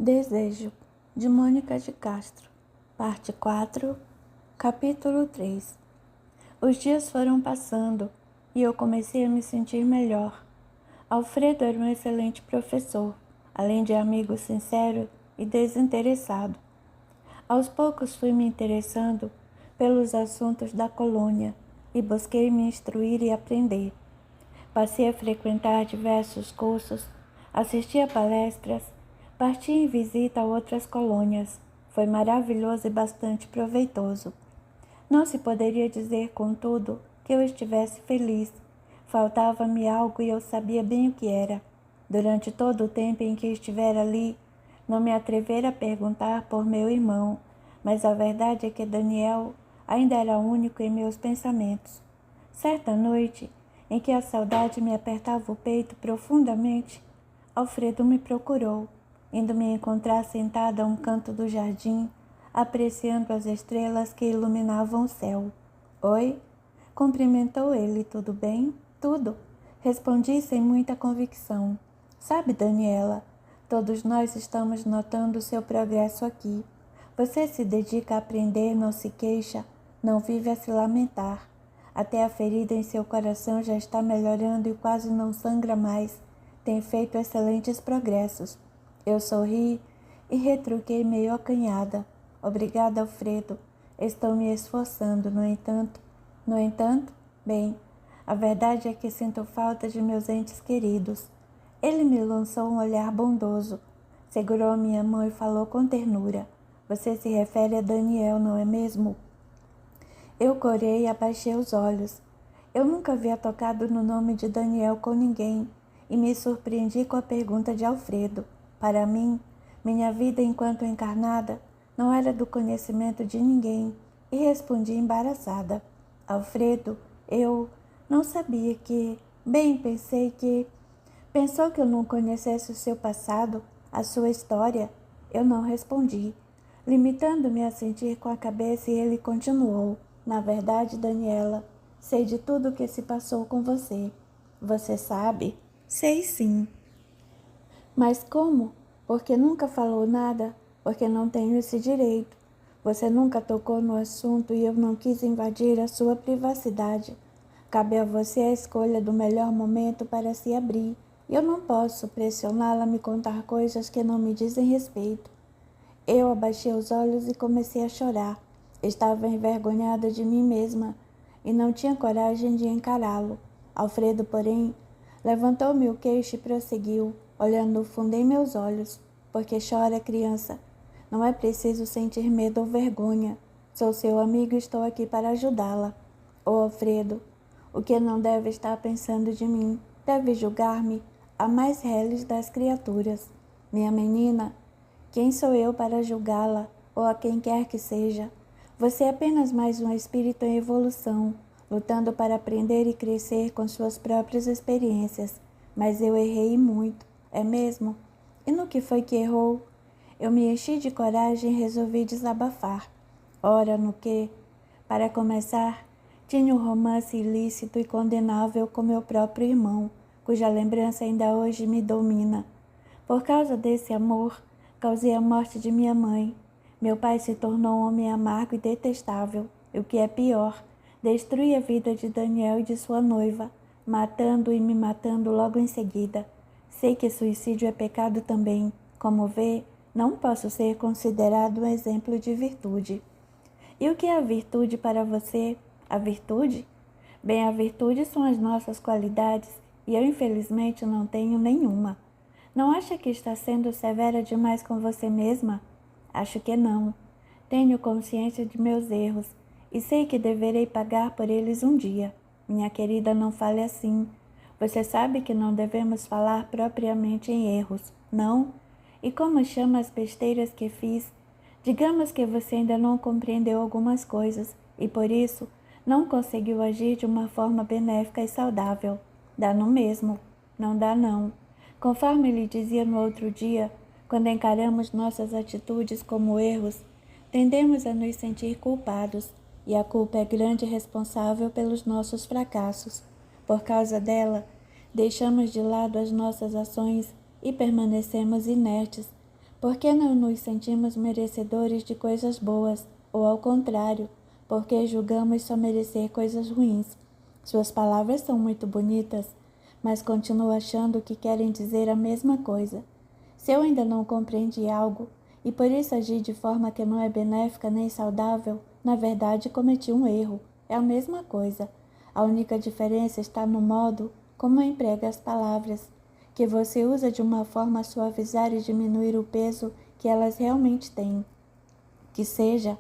Desejo, de Mônica de Castro, parte 4, capítulo 3. Os dias foram passando e eu comecei a me sentir melhor. Alfredo era um excelente professor, além de amigo sincero e desinteressado. Aos poucos fui me interessando pelos assuntos da colônia e busquei me instruir e aprender. Passei a frequentar diversos cursos, assisti a palestras, parti em visita a outras colônias. Foi maravilhoso e bastante proveitoso. Não se poderia dizer, contudo, que eu estivesse feliz. Faltava-me algo e eu sabia bem o que era. Durante todo o tempo em que estivera ali, não me atrevera a perguntar por meu irmão, mas a verdade é que Daniel ainda era único em meus pensamentos. Certa noite, em que a saudade me apertava o peito profundamente, Alfredo me procurou, indo me encontrar sentada a um canto do jardim, apreciando as estrelas que iluminavam o céu. Oi? Cumprimentou ele. Tudo bem? Tudo. Respondi sem muita convicção. Sabe, Daniela, todos nós estamos notando o seu progresso aqui. Você se dedica a aprender, não se queixa, não vive a se lamentar. Até a ferida em seu coração já está melhorando e quase não sangra mais. Tem feito excelentes progressos. Eu sorri e retruquei meio acanhada. Obrigada, Alfredo. Estou me esforçando, no entanto, bem, a verdade é que sinto falta de meus entes queridos. Ele me lançou um olhar bondoso, segurou minha mão e falou com ternura. Você se refere a Daniel, não é mesmo? Eu corei e abaixei os olhos. Eu nunca havia tocado no nome de Daniel com ninguém e me surpreendi com a pergunta de Alfredo. Para mim, minha vida enquanto encarnada não era do conhecimento de ninguém e respondi embaraçada. Alfredo, eu não sabia que... Bem, Pensou que eu não conhecesse o seu passado, a sua história? Eu não respondi, limitando-me a sentir com a cabeça, e ele continuou. Na verdade, Daniela, sei de tudo o que se passou com você. Você sabe? Sei sim. Mas como? Porque nunca falou nada? Porque não tenho esse direito. Você nunca tocou no assunto e eu não quis invadir a sua privacidade. Cabe a você a escolha do melhor momento para se abrir. Eu não posso pressioná-la a me contar coisas que não me dizem respeito. Eu abaixei os olhos e comecei a chorar. Estava envergonhada de mim mesma e não tinha coragem de encará-lo. Alfredo, porém, levantou-me o queixo e prosseguiu, olhando fundo em meus olhos. Porque chora, criança? Não é preciso sentir medo ou vergonha. Sou seu amigo e estou aqui para ajudá-la. Oh, Alfredo, o que não deve estar pensando de mim? Deve julgar-me a mais reles das criaturas. Minha menina, quem sou eu para julgá-la, ou a quem quer que seja? Você é apenas mais um espírito em evolução, lutando para aprender e crescer com suas próprias experiências. Mas eu errei muito, é mesmo? E no que foi que errou? Eu me enchi de coragem e resolvi desabafar. Ora, no que? Para começar, tinha um romance ilícito e condenável com meu próprio irmão, cuja lembrança ainda hoje me domina. Por causa desse amor, causei a morte de minha mãe. Meu pai se tornou um homem amargo e detestável. E o que é pior, destruí a vida de Daniel e de sua noiva, matando e me matando logo em seguida. Sei que suicídio é pecado também. Como vê, não posso ser considerado um exemplo de virtude. E o que é a virtude para você? A virtude? Bem, a virtude são as nossas qualidades e eu, infelizmente, não tenho nenhuma. Não acha que está sendo severa demais com você mesma? Acho que não. Tenho consciência de meus erros e sei que deverei pagar por eles um dia. Minha querida, não fale assim. Você sabe que não devemos falar propriamente em erros, não? E como chama as besteiras que fiz? Digamos que você ainda não compreendeu algumas coisas e, por isso, não conseguiu agir de uma forma benéfica e saudável. Dá no mesmo. Não dá, não. Conforme lhe dizia no outro dia, quando encaramos nossas atitudes como erros, tendemos a nos sentir culpados, e a culpa é grande responsável pelos nossos fracassos. Por causa dela, deixamos de lado as nossas ações e permanecemos inertes, Por que não nos sentimos merecedores de coisas boas, ou ao contrário, porque julgamos só merecer coisas ruins? Suas palavras são muito bonitas, mas continuo achando que querem dizer a mesma coisa. Se eu ainda não compreendi algo, e por isso agi de forma que não é benéfica nem saudável, na verdade cometi um erro. É a mesma coisa. A única diferença está no modo como emprega as palavras, que você usa de uma forma a suavizar e diminuir o peso que elas realmente têm. Que seja,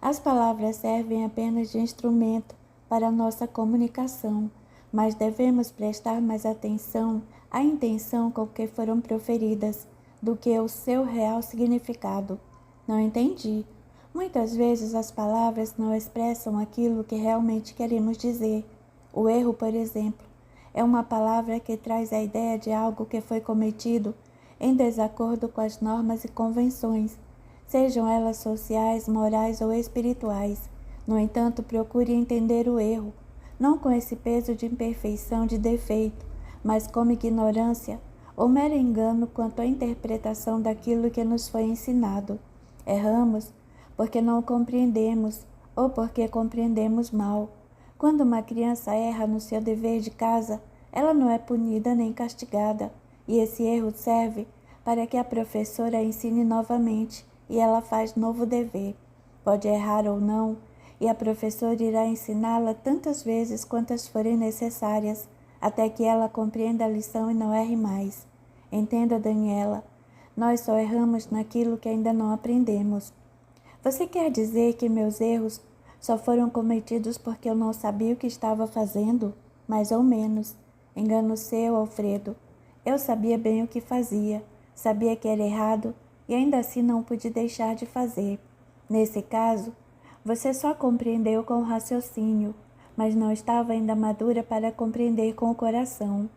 as palavras servem apenas de instrumento para a nossa comunicação, mas devemos prestar mais atenção à intenção com que foram proferidas do que o seu real significado. Não entendi. Muitas vezes as palavras não expressam aquilo que realmente queremos dizer. O erro, por exemplo, é uma palavra que traz a ideia de algo que foi cometido em desacordo com as normas e convenções, sejam elas sociais, morais ou espirituais. No entanto, procure entender o erro, não com esse peso de imperfeição, de defeito, mas como ignorância ou mero engano quanto à interpretação daquilo que nos foi ensinado. Erramos porque não compreendemos ou porque compreendemos mal. Quando uma criança erra no seu dever de casa, ela não é punida nem castigada, e esse erro serve para que a professora ensine novamente e ela faz novo dever. Pode errar ou não, e a professora irá ensiná-la tantas vezes quantas forem necessárias, até que ela compreenda a lição e não erre mais. Entenda, Daniela, nós só erramos naquilo que ainda não aprendemos. Você quer dizer que meus erros só foram cometidos porque eu não sabia o que estava fazendo? Mais ou menos. Engano seu, Alfredo. Eu sabia bem o que fazia, sabia que era errado e ainda assim não pude deixar de fazer. Nesse caso, você só compreendeu com o raciocínio, mas não estava ainda madura para compreender com o coração.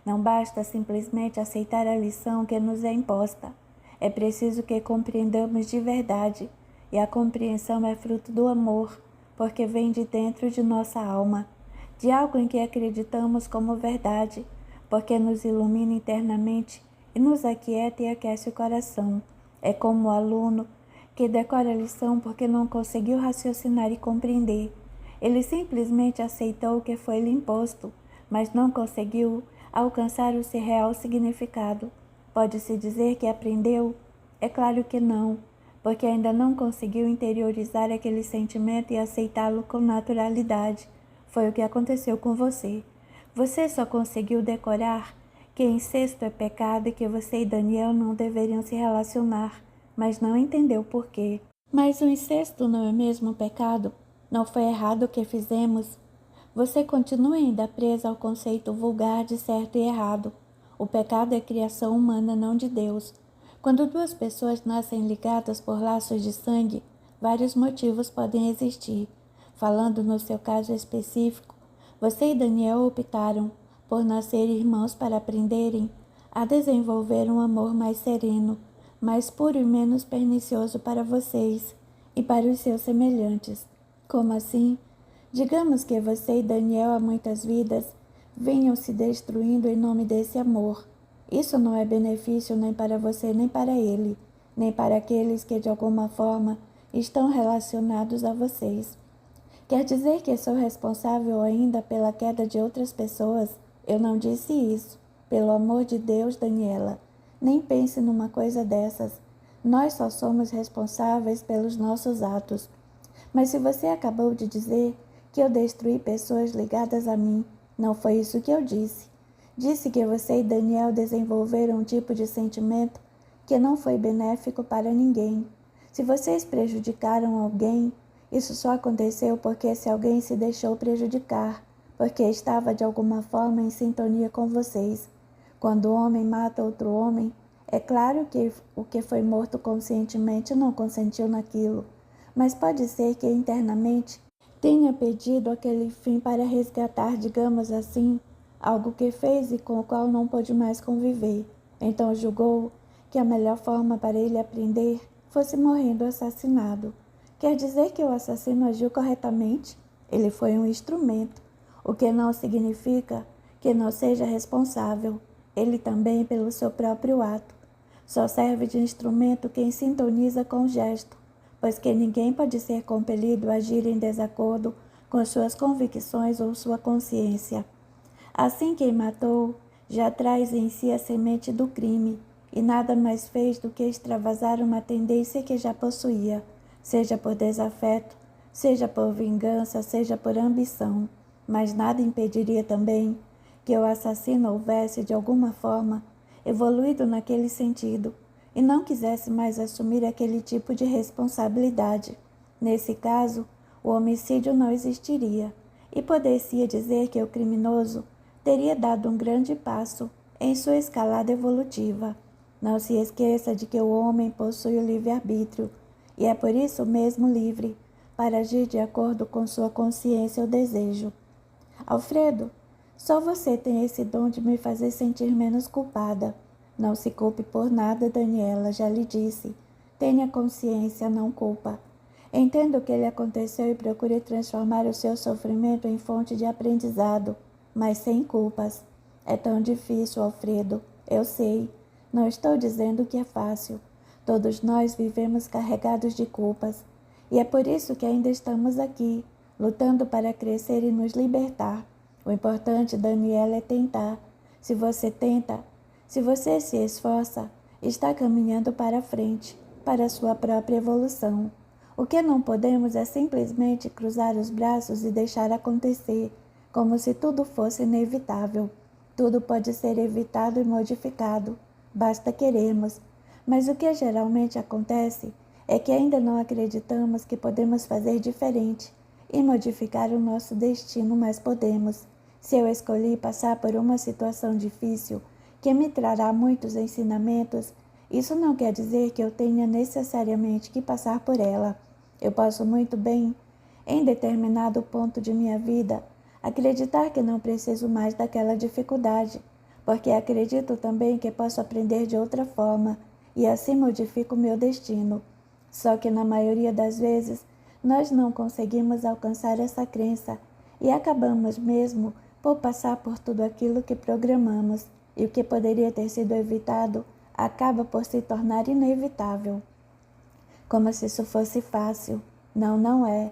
Não basta simplesmente aceitar a lição que nos é imposta. É preciso que compreendamos de verdade, e a compreensão é fruto do amor, porque vem de dentro de nossa alma, de algo em que acreditamos como verdade, porque nos ilumina internamente e nos aquieta e aquece o coração. É como o aluno que decora a lição porque não conseguiu raciocinar e compreender. Ele simplesmente aceitou o que foi lhe imposto, mas não conseguiu alcançar o seu real significado. Pode-se dizer que aprendeu? É claro que não, porque ainda não conseguiu interiorizar aquele sentimento e aceitá-lo com naturalidade. Foi o que aconteceu com você. Você só conseguiu decorar que incesto é pecado e que você e Daniel não deveriam se relacionar, mas não entendeu por quê. Mas o incesto não é mesmo pecado? Não foi errado o que fizemos? Você continua ainda presa ao conceito vulgar de certo e errado. O pecado é criação humana, não de Deus. Quando duas pessoas nascem ligadas por laços de sangue, vários motivos podem existir. Falando no seu caso específico, você e Daniel optaram por nascer irmãos para aprenderem a desenvolver um amor mais sereno, mais puro e menos pernicioso para vocês e para os seus semelhantes. Como assim? Digamos que você e Daniel há muitas vidas venham se destruindo em nome desse amor. Isso não é benefício nem para você nem para ele, nem para aqueles que de alguma forma estão relacionados a vocês. Quer dizer que sou responsável ainda pela queda de outras pessoas? Eu não disse isso. Pelo amor de Deus, Daniela, nem pense numa coisa dessas. Nós só somos responsáveis pelos nossos atos. Mas se você acabou de dizer que eu destruí pessoas ligadas a mim, não foi isso que eu disse. Disse que você e Daniel desenvolveram um tipo de sentimento que não foi benéfico para ninguém. Se vocês prejudicaram alguém, isso só aconteceu porque esse alguém se deixou prejudicar, porque estava de alguma forma em sintonia com vocês. Quando o homem mata outro homem, é claro que o que foi morto conscientemente não consentiu naquilo, mas pode ser que internamente tenha pedido aquele fim para resgatar, digamos assim, algo que fez e com o qual não pôde mais conviver. Então julgou que a melhor forma para ele aprender fosse morrendo assassinado. Quer dizer que o assassino agiu corretamente? Ele foi um instrumento, o que não significa que não seja responsável, ele também pelo seu próprio ato. Só serve de instrumento quem sintoniza com o gesto, pois que ninguém pode ser compelido a agir em desacordo com suas convicções ou sua consciência. Assim, quem matou já traz em si a semente do crime, e nada mais fez do que extravasar uma tendência que já possuía, seja por desafeto, seja por vingança, seja por ambição. Mas nada impediria também que o assassino houvesse, de alguma forma, evoluído naquele sentido e não quisesse mais assumir aquele tipo de responsabilidade. Nesse caso, o homicídio não existiria, e poder-se dizer que o criminoso teria dado um grande passo em sua escalada evolutiva. Não se esqueça de que o homem possui o livre-arbítrio, e é por isso mesmo livre para agir de acordo com sua consciência ou desejo. Alfredo, só você tem esse dom de me fazer sentir menos culpada. Não se culpe por nada, Daniela, já lhe disse. Tenha consciência, não culpa. Entendo o que lhe aconteceu e procure transformar o seu sofrimento em fonte de aprendizado, mas sem culpas. É tão difícil, Alfredo. Eu sei. Não estou dizendo que é fácil. Todos nós vivemos carregados de culpas. E é por isso que ainda estamos aqui, lutando para crescer e nos libertar. O importante, Daniela, é tentar. Se você tenta, se você se esforça, está caminhando para frente, para a sua própria evolução. O que não podemos é simplesmente cruzar os braços e deixar acontecer, como se tudo fosse inevitável. Tudo pode ser evitado e modificado, basta querermos. Mas o que geralmente acontece é que ainda não acreditamos que podemos fazer diferente e modificar o nosso destino, mas podemos. Se eu escolhi passar por uma situação difícil, que me trará muitos ensinamentos, isso não quer dizer que eu tenha necessariamente que passar por ela. Eu posso muito bem, em determinado ponto de minha vida, acreditar que não preciso mais daquela dificuldade, porque acredito também que posso aprender de outra forma, e assim modifico meu destino. Só que na maioria das vezes, nós não conseguimos alcançar essa crença e acabamos mesmo por passar por tudo aquilo que programamos, e o que poderia ter sido evitado acaba por se tornar inevitável. Como se isso fosse fácil. Não, não é.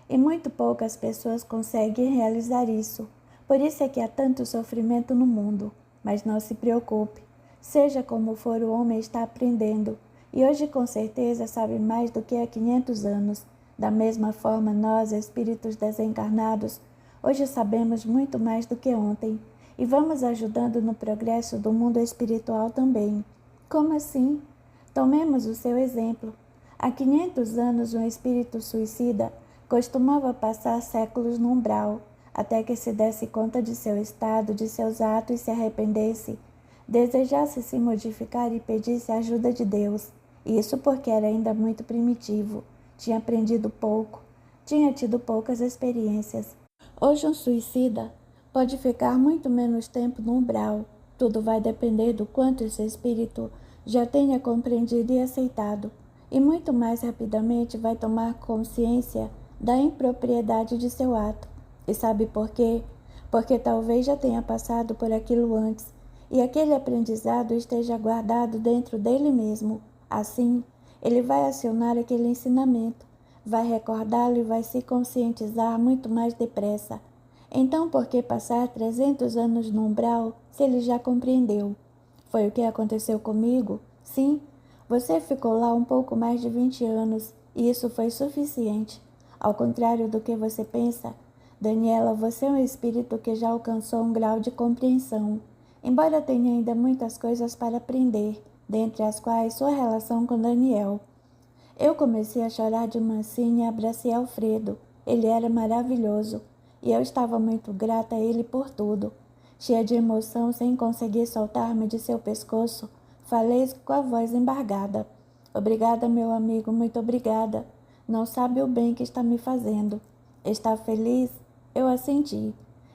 E muito poucas pessoas conseguem realizar isso. Por isso é que há tanto sofrimento no mundo. Mas não se preocupe. Seja como for, o homem está aprendendo. E hoje com certeza sabe mais do que há 500 anos. Da mesma forma, nós, espíritos desencarnados, hoje sabemos muito mais do que ontem. E vamos ajudando no progresso do mundo espiritual também. Como assim? Tomemos o seu exemplo. Há 500 anos, um espírito suicida costumava passar séculos no umbral, até que se desse conta de seu estado, de seus atos e se arrependesse, desejasse se modificar e pedisse a ajuda de Deus. Isso porque era ainda muito primitivo, tinha aprendido pouco, tinha tido poucas experiências. Hoje um suicida pode ficar muito menos tempo no umbral. Tudo vai depender do quanto esse espírito já tenha compreendido e aceitado, e muito mais rapidamente vai tomar consciência da impropriedade de seu ato. E sabe por quê? Porque talvez já tenha passado por aquilo antes, e aquele aprendizado esteja guardado dentro dele mesmo. Assim, ele vai acionar aquele ensinamento, vai recordá-lo e vai se conscientizar muito mais depressa. Então, por que passar 300 anos no umbral se ele já compreendeu? Foi o que aconteceu comigo? Sim, você ficou lá um pouco mais de 20 anos e isso foi suficiente. Ao contrário do que você pensa, Daniela, você é um espírito que já alcançou um grau de compreensão, embora tenha ainda muitas coisas para aprender, dentre as quais sua relação com Daniel. Eu comecei a chorar de mansinho e abracei Alfredo. Ele era maravilhoso e eu estava muito grata a ele por tudo. Cheia de emoção, sem conseguir soltar-me de seu pescoço, falei com a voz embargada. Obrigada, meu amigo, muito obrigada. Não sabe o bem que está me fazendo. Está feliz? Eu assenti.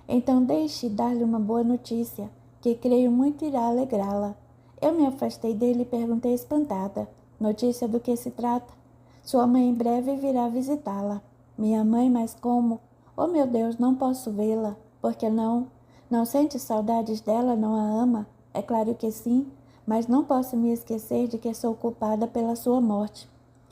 Então deixe dar-lhe uma boa notícia, que creio muito irá alegrá-la. Eu me afastei dele e perguntei espantada. Notícia do que se trata? Sua mãe em breve virá visitá-la. Minha mãe, mas como? Oh, meu Deus, não posso vê-la. Por que não? Não sente saudades dela, não a ama? É claro que sim, mas não posso me esquecer de que sou culpada pela sua morte.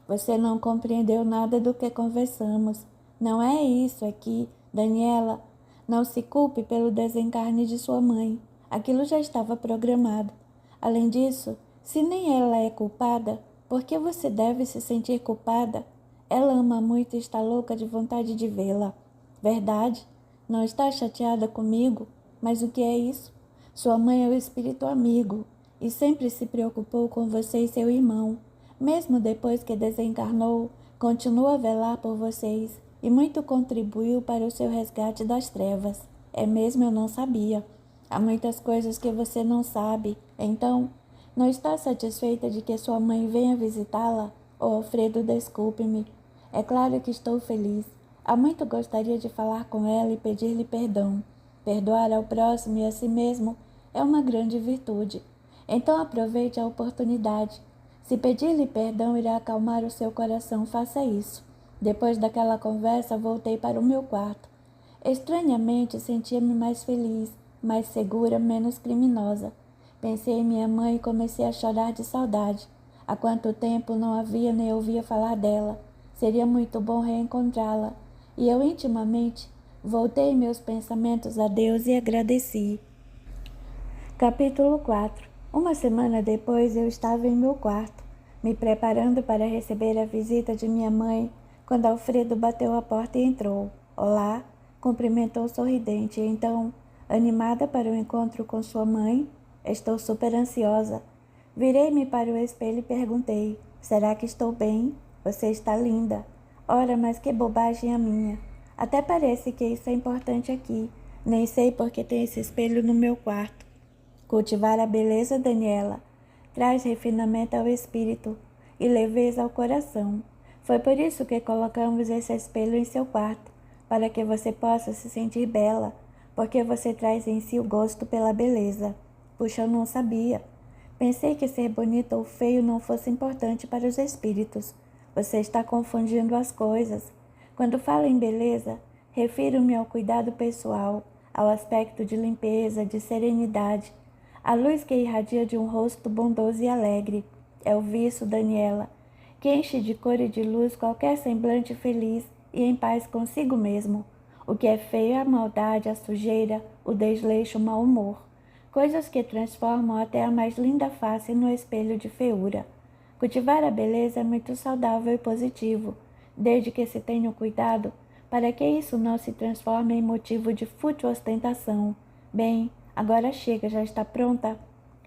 Você não compreendeu nada do que conversamos. Não é isso, é que, Daniela, não se culpe pelo desencarne de sua mãe. Aquilo já estava programado. Além disso, se nem ela é culpada, por que você deve se sentir culpada? Ela ama muito e está louca de vontade de vê-la. Verdade? Não está chateada comigo? Mas o que é isso? Sua mãe é o espírito amigo e sempre se preocupou com você e seu irmão. Mesmo depois que desencarnou, continua a velar por vocês e muito contribuiu para o seu resgate das trevas. É mesmo, eu não sabia. Há muitas coisas que você não sabe. Então, não está satisfeita de que sua mãe venha visitá-la? Oh, Alfredo, desculpe-me. É claro que estou feliz. Há muito gostaria de falar com ela e pedir-lhe perdão. Perdoar ao próximo e a si mesmo é uma grande virtude. Então aproveite a oportunidade. Se pedir-lhe perdão irá acalmar o seu coração, faça isso. Depois daquela conversa, voltei para o meu quarto. Estranhamente, sentia-me mais feliz, mais segura, menos criminosa. Pensei em minha mãe e comecei a chorar de saudade. Há quanto tempo não havia nem ouvia falar dela. Seria muito bom reencontrá-la. E eu intimamente voltei meus pensamentos a Deus e agradeci. Capítulo 4. Uma semana depois eu estava em meu quarto, me preparando para receber a visita de minha mãe, quando Alfredo bateu a porta e entrou. Olá, cumprimentou sorridente. E então, animada para o encontro com sua mãe, estou super ansiosa. Virei-me para o espelho e perguntei, será que estou bem? Você está linda. Ora, mas que bobagem a minha. Até parece que isso é importante aqui. Nem sei porque tem esse espelho no meu quarto. Cultivar a beleza, Daniela, traz refinamento ao espírito e leveza ao coração. Foi por isso que colocamos esse espelho em seu quarto, para que você possa se sentir bela, porque você traz em si o gosto pela beleza. Puxa, eu não sabia. Pensei que ser bonito ou feio não fosse importante para os espíritos. Você está confundindo as coisas. Quando falo em beleza, refiro-me ao cuidado pessoal, ao aspecto de limpeza, de serenidade, a luz que irradia de um rosto bondoso e alegre. É o viço, Daniela, que enche de cor e de luz qualquer semblante feliz e em paz consigo mesmo. O que é feio é a maldade, a sujeira, o desleixo, o mau humor. Coisas que transformam até a mais linda face no espelho de feiura. Cultivar a beleza é muito saudável e positivo, desde que se tenha cuidado para que isso não se transforme em motivo de fútil ostentação. Bem, agora chega, já está pronta?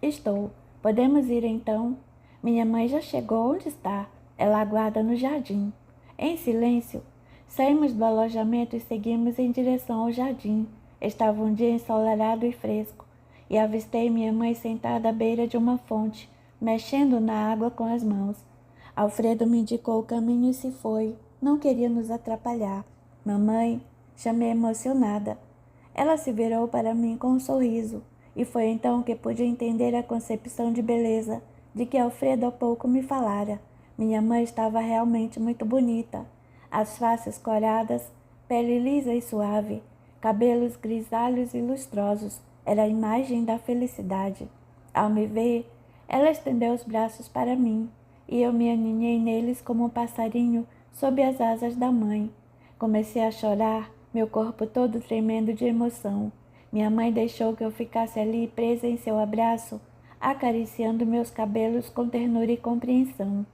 Estou. Podemos ir então? Minha mãe já chegou. Onde está? Ela aguarda no jardim. Em silêncio, saímos do alojamento e seguimos em direção ao jardim. Estava um dia ensolarado e fresco, e avistei minha mãe sentada à beira de uma fonte, mexendo na água com as mãos. Alfredo me indicou o caminho e se foi. Não queria nos atrapalhar. Mamãe, chamei emocionada. Ela se virou para mim com um sorriso, e foi então que pude entender a concepção de beleza de que Alfredo há pouco me falara. Minha mãe estava realmente muito bonita. As faces coradas, pele lisa e suave, cabelos grisalhos e lustrosos, era a imagem da felicidade. Ao me ver, ela estendeu os braços para mim, e eu me aninhei neles como um passarinho sob as asas da mãe. Comecei a chorar, meu corpo todo tremendo de emoção. Minha mãe deixou que eu ficasse ali presa em seu abraço, acariciando meus cabelos com ternura e compreensão.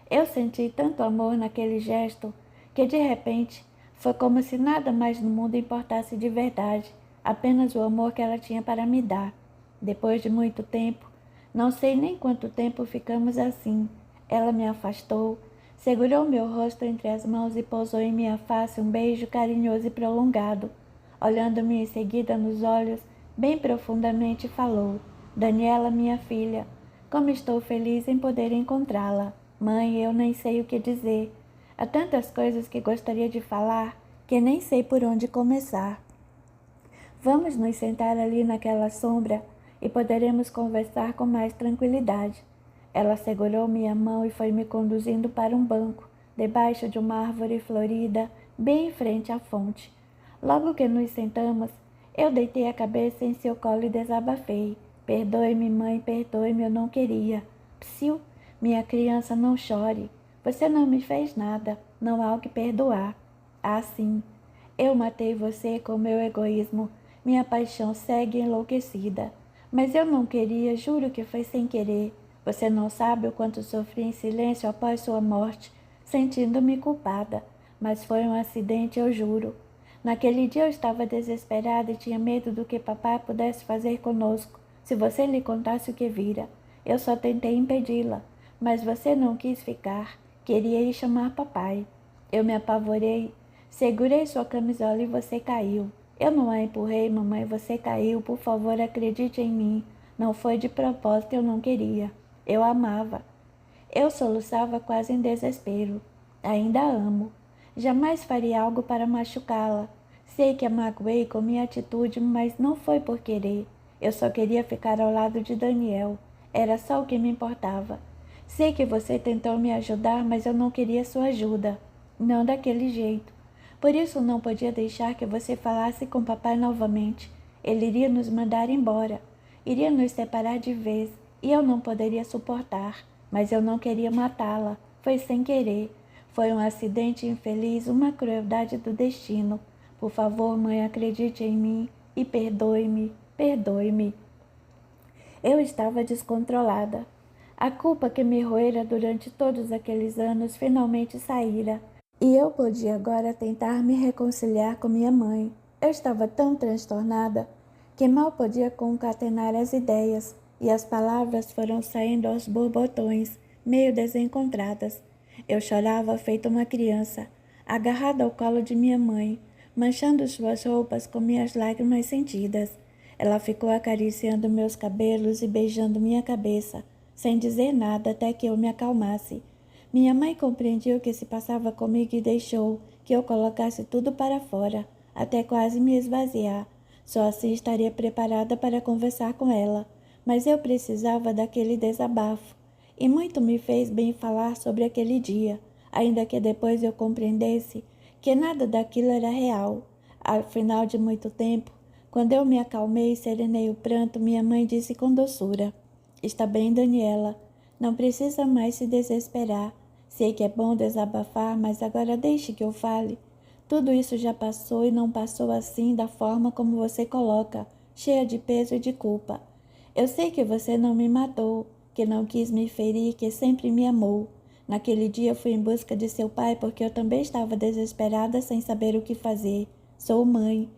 Eu senti tanto amor naquele gesto que, de repente, foi como se nada mais no mundo importasse de verdade, apenas o amor que ela tinha para me dar. Depois de muito tempo, não sei nem quanto tempo ficamos assim, ela me afastou, segurou meu rosto entre as mãos e pousou em minha face um beijo carinhoso e prolongado. Olhando-me em seguida nos olhos, bem profundamente falou: Daniela, minha filha, como estou feliz em poder encontrá-la. Mãe, eu nem sei o que dizer. Há tantas coisas que gostaria de falar que nem sei por onde começar. Vamos nos sentar ali naquela sombra e poderemos conversar com mais tranquilidade. Ela segurou minha mão e foi me conduzindo para um banco, debaixo de uma árvore florida, bem em frente à fonte. Logo que nos sentamos, eu deitei a cabeça em seu colo e desabafei. Perdoe-me, mãe, perdoe-me, eu não queria. Psiu, minha criança, não chore. Você não me fez nada, não há o que perdoar. Ah, sim, eu matei você com meu egoísmo. Minha paixão segue enlouquecida. Mas eu não queria, juro que foi sem querer. Você não sabe o quanto sofri em silêncio após sua morte, sentindo-me culpada. Mas foi um acidente, eu juro. Naquele dia eu estava desesperada e tinha medo do que papai pudesse fazer conosco, se você lhe contasse o que vira. Eu só tentei impedi-la, mas você não quis ficar. Queria ir chamar papai. Eu me apavorei. Segurei sua camisola e você caiu. Eu não a empurrei, mamãe, você caiu. Por favor, acredite em mim. Não foi de propósito, eu não queria. Eu amava. Eu soluçava quase em desespero. Ainda amo. Jamais faria algo para machucá-la. Sei que a magoei com minha atitude, mas não foi por querer. Eu só queria ficar ao lado de Daniel. Era só o que me importava. Sei que você tentou me ajudar, mas eu não queria sua ajuda. Não daquele jeito. Por isso não podia deixar que você falasse com papai novamente. Ele iria nos mandar embora. Iria nos separar de vez. E eu não poderia suportar. Mas eu não queria matá-la. Foi sem querer. Foi um acidente infeliz, uma crueldade do destino. Por favor, mãe, acredite em mim e perdoe-me, perdoe-me. Eu estava descontrolada. A culpa que me roera durante todos aqueles anos finalmente saíra, e eu podia agora tentar me reconciliar com minha mãe. Eu estava tão transtornada que mal podia concatenar as ideias, e as palavras foram saindo aos borbotões, meio desencontradas. Eu chorava feito uma criança, agarrada ao colo de minha mãe, manchando suas roupas com minhas lágrimas sentidas. Ela ficou acariciando meus cabelos e beijando minha cabeça, sem dizer nada até que eu me acalmasse. Minha mãe compreendia o que se passava comigo e deixou que eu colocasse tudo para fora, até quase me esvaziar. Só assim estaria preparada para conversar com ela. Mas eu precisava daquele desabafo. E muito me fez bem falar sobre aquele dia, ainda que depois eu compreendesse que nada daquilo era real. Ao final de muito tempo, quando eu me acalmei e serenei o pranto, minha mãe disse com doçura: Está bem, Daniela. Não precisa mais se desesperar. Sei que é bom desabafar, mas agora deixe que eu fale. Tudo isso já passou e não passou assim da forma como você coloca, cheia de peso e de culpa. Eu sei que você não me matou, que não quis me ferir, que sempre me amou. Naquele dia fui em busca de seu pai porque eu também estava desesperada sem saber o que fazer. Sou mãe.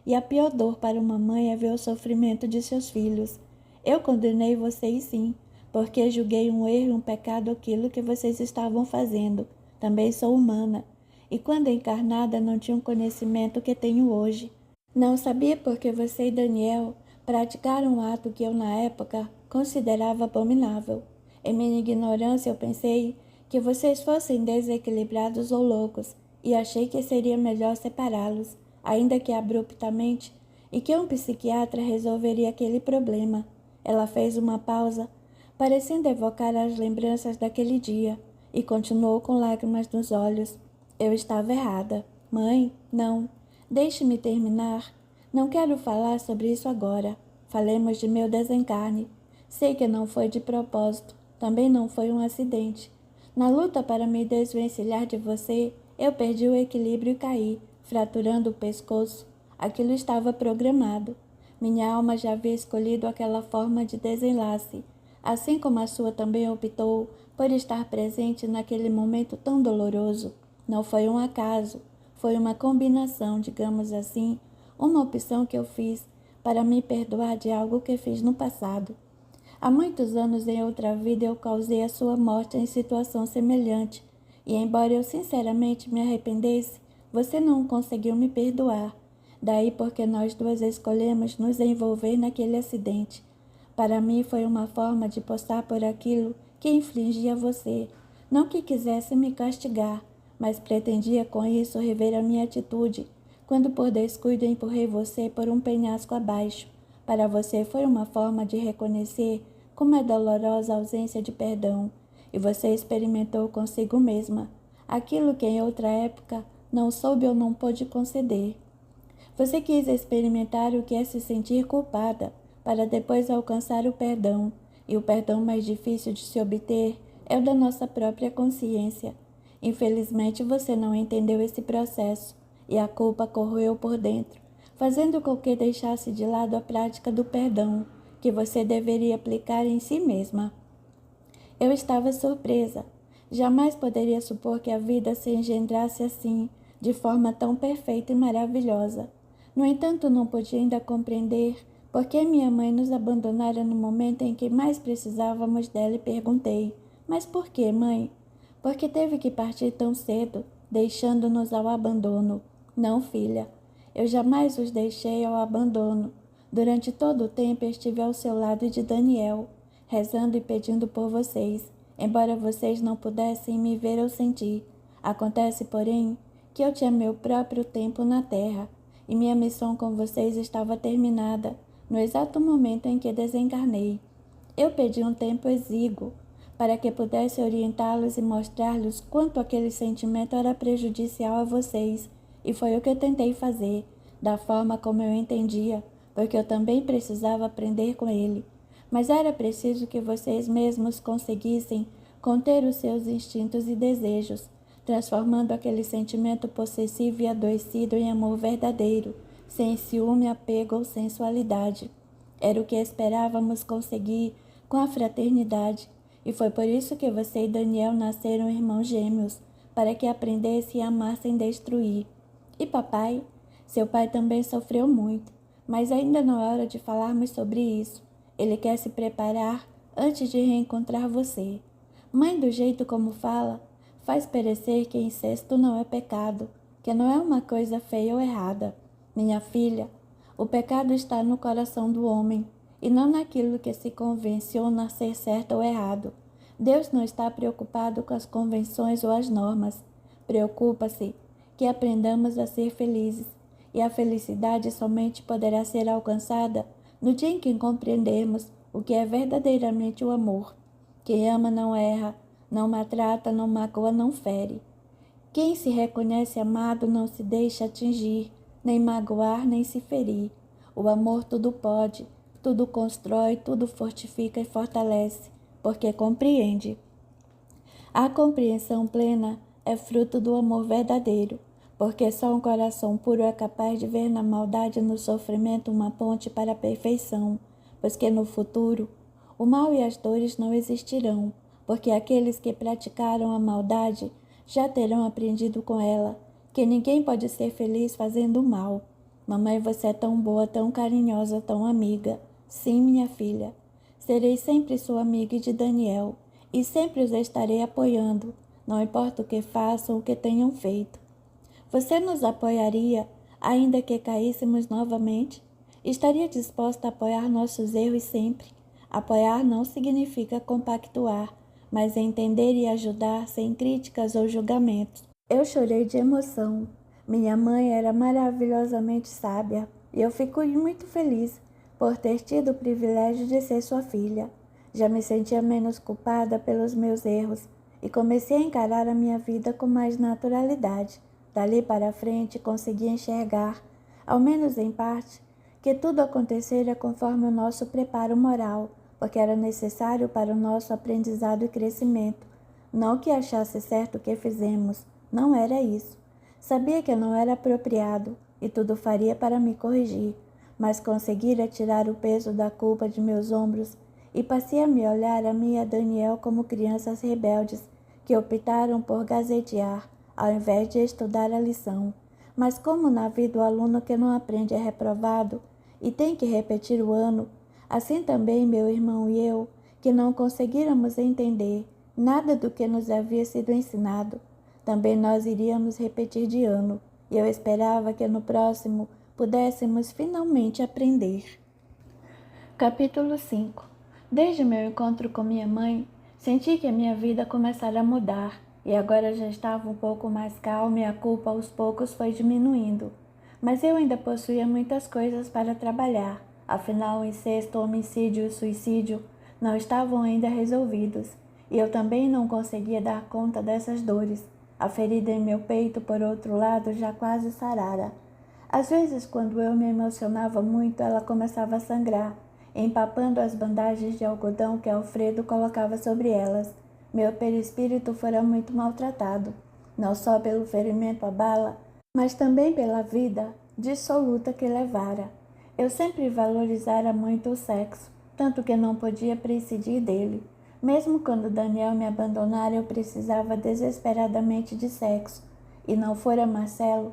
E a pior dor para uma mãe é ver o sofrimento de seus filhos. Eu condenei vocês sim, porque julguei um erro e um pecado aquilo que vocês estavam fazendo. Também sou humana. E quando encarnada não tinha o conhecimento que tenho hoje. Não sabia porque você e Daniel praticaram um ato que eu na época considerava abominável. Em minha ignorância eu pensei que vocês fossem desequilibrados ou loucos e achei que seria melhor separá-los, ainda que abruptamente, e que um psiquiatra resolveria aquele problema. Ela fez uma pausa, parecendo evocar as lembranças daquele dia, e continuou com lágrimas nos olhos. Eu estava errada. Mãe, não. Deixe-me terminar. Não quero falar sobre isso agora. Falemos de meu desencarne. Sei que não foi de propósito. Também não foi um acidente. Na luta para me desvencilhar de você, eu perdi o equilíbrio e caí, fraturando o pescoço. Aquilo estava programado. Minha alma já havia escolhido aquela forma de desenlace, assim como a sua também optou por estar presente naquele momento tão doloroso. Não foi um acaso, foi uma combinação, digamos assim, uma opção que eu fiz para me perdoar de algo que fiz no passado. Há muitos anos em outra vida eu causei a sua morte em situação semelhante, e embora eu sinceramente me arrependesse, você não conseguiu me perdoar. Daí porque nós duas escolhemos nos envolver naquele acidente. Para mim foi uma forma de postar por aquilo que infligi a você. Não que quisesse me castigar, mas pretendia com isso rever a minha atitude, quando por descuido empurrei você por um penhasco abaixo. Para você foi uma forma de reconhecer como é dolorosa a ausência de perdão, e você experimentou consigo mesma aquilo que em outra época não soube ou não pôde conceder. Você quis experimentar o que é se sentir culpada, para depois alcançar o perdão, e o perdão mais difícil de se obter é o da nossa própria consciência. Infelizmente você não entendeu esse processo, e a culpa corroeu por dentro, fazendo com que deixasse de lado a prática do perdão, que você deveria aplicar em si mesma. Eu estava surpresa. Jamais poderia supor que a vida se engendrasse assim, de forma tão perfeita e maravilhosa. No entanto, não podia ainda compreender por que minha mãe nos abandonara no momento em que mais precisávamos dela e perguntei: Mas por que, mãe? Porque teve que partir tão cedo, deixando-nos ao abandono. Não, filha, eu jamais os deixei ao abandono. Durante todo o tempo estive ao seu lado e de Daniel, rezando e pedindo por vocês, embora vocês não pudessem me ver ou sentir. Acontece, porém, que eu tinha meu próprio tempo na terra, e minha missão com vocês estava terminada, no exato momento em que desencarnei. Eu pedi um tempo exíguo, para que pudesse orientá-los e mostrar-lhes quanto aquele sentimento era prejudicial a vocês, e foi o que eu tentei fazer, da forma como eu entendia, porque eu também precisava aprender com ele. Mas era preciso que vocês mesmos conseguissem conter os seus instintos e desejos, transformando aquele sentimento possessivo e adoecido em amor verdadeiro, sem ciúme, apego ou sensualidade. Era o que esperávamos conseguir com a fraternidade, e foi por isso que você e Daniel nasceram irmãos gêmeos, para que aprendessem a amar sem destruir. E papai? Seu pai também sofreu muito, mas ainda não é hora de falarmos sobre isso. Ele quer se preparar antes de reencontrar você. Mãe, do jeito como fala, faz parecer que incesto não é pecado, que não é uma coisa feia ou errada. Minha filha, o pecado está no coração do homem, e não naquilo que se convenciona ser certo ou errado. Deus não está preocupado com as convenções ou as normas. Preocupa-se que aprendamos a ser felizes, e a felicidade somente poderá ser alcançada no dia em que compreendermos o que é verdadeiramente o amor. Quem ama não erra, não maltrata, não magoa, não fere. Quem se reconhece amado não se deixa atingir, nem magoar, nem se ferir. O amor tudo pode, tudo constrói, tudo fortifica e fortalece, porque compreende. A compreensão plena é fruto do amor verdadeiro, porque só um coração puro é capaz de ver na maldade e no sofrimento uma ponte para a perfeição, pois que no futuro o mal e as dores não existirão, porque aqueles que praticaram a maldade já terão aprendido com ela que ninguém pode ser feliz fazendo o mal. Mamãe, você é tão boa, tão carinhosa, tão amiga. Sim, minha filha, serei sempre sua amiga e de Daniel, e sempre os estarei apoiando, não importa o que façam, o que tenham feito. Você nos apoiaria, ainda que caíssemos novamente? Estaria disposta a apoiar nossos erros sempre? Apoiar não significa compactuar, mas entender e ajudar sem críticas ou julgamentos. Eu chorei de emoção. Minha mãe era maravilhosamente sábia, e eu fico muito feliz por ter tido o privilégio de ser sua filha. Já me sentia menos culpada pelos meus erros e comecei a encarar a minha vida com mais naturalidade. Dali para frente consegui enxergar, ao menos em parte, que tudo acontecera conforme o nosso preparo moral, porque era necessário para o nosso aprendizado e crescimento. Não que achasse certo o que fizemos, não era isso. Sabia que não era apropriado e tudo faria para me corrigir, mas conseguira tirar o peso da culpa de meus ombros e passei a me olhar a mim e a Daniel como crianças rebeldes que optaram por gazetear ao invés de estudar a lição. Mas como na vida o aluno que não aprende é reprovado e tem que repetir o ano, assim também meu irmão e eu, que não conseguíramos entender nada do que nos havia sido ensinado, também nós iríamos repetir de ano, e eu esperava que no próximo pudéssemos finalmente aprender. Capítulo 5. Desde meu encontro com minha mãe, senti que a minha vida começara a mudar, e agora já estava um pouco mais calma e a culpa aos poucos foi diminuindo. Mas eu ainda possuía muitas coisas para trabalhar, afinal o incesto, o homicídio e o suicídio não estavam ainda resolvidos, e eu também não conseguia dar conta dessas dores. A ferida em meu peito, por outro lado, já quase sarara. Às vezes, quando eu me emocionava muito, ela começava a sangrar, empapando as bandagens de algodão que Alfredo colocava sobre elas. Meu perispírito fora muito maltratado, não só pelo ferimento à bala, mas também pela vida dissoluta que levara. Eu sempre valorizara muito o sexo, tanto que não podia prescindir dele. Mesmo quando Daniel me abandonara, eu precisava desesperadamente de sexo, e não fora Marcelo,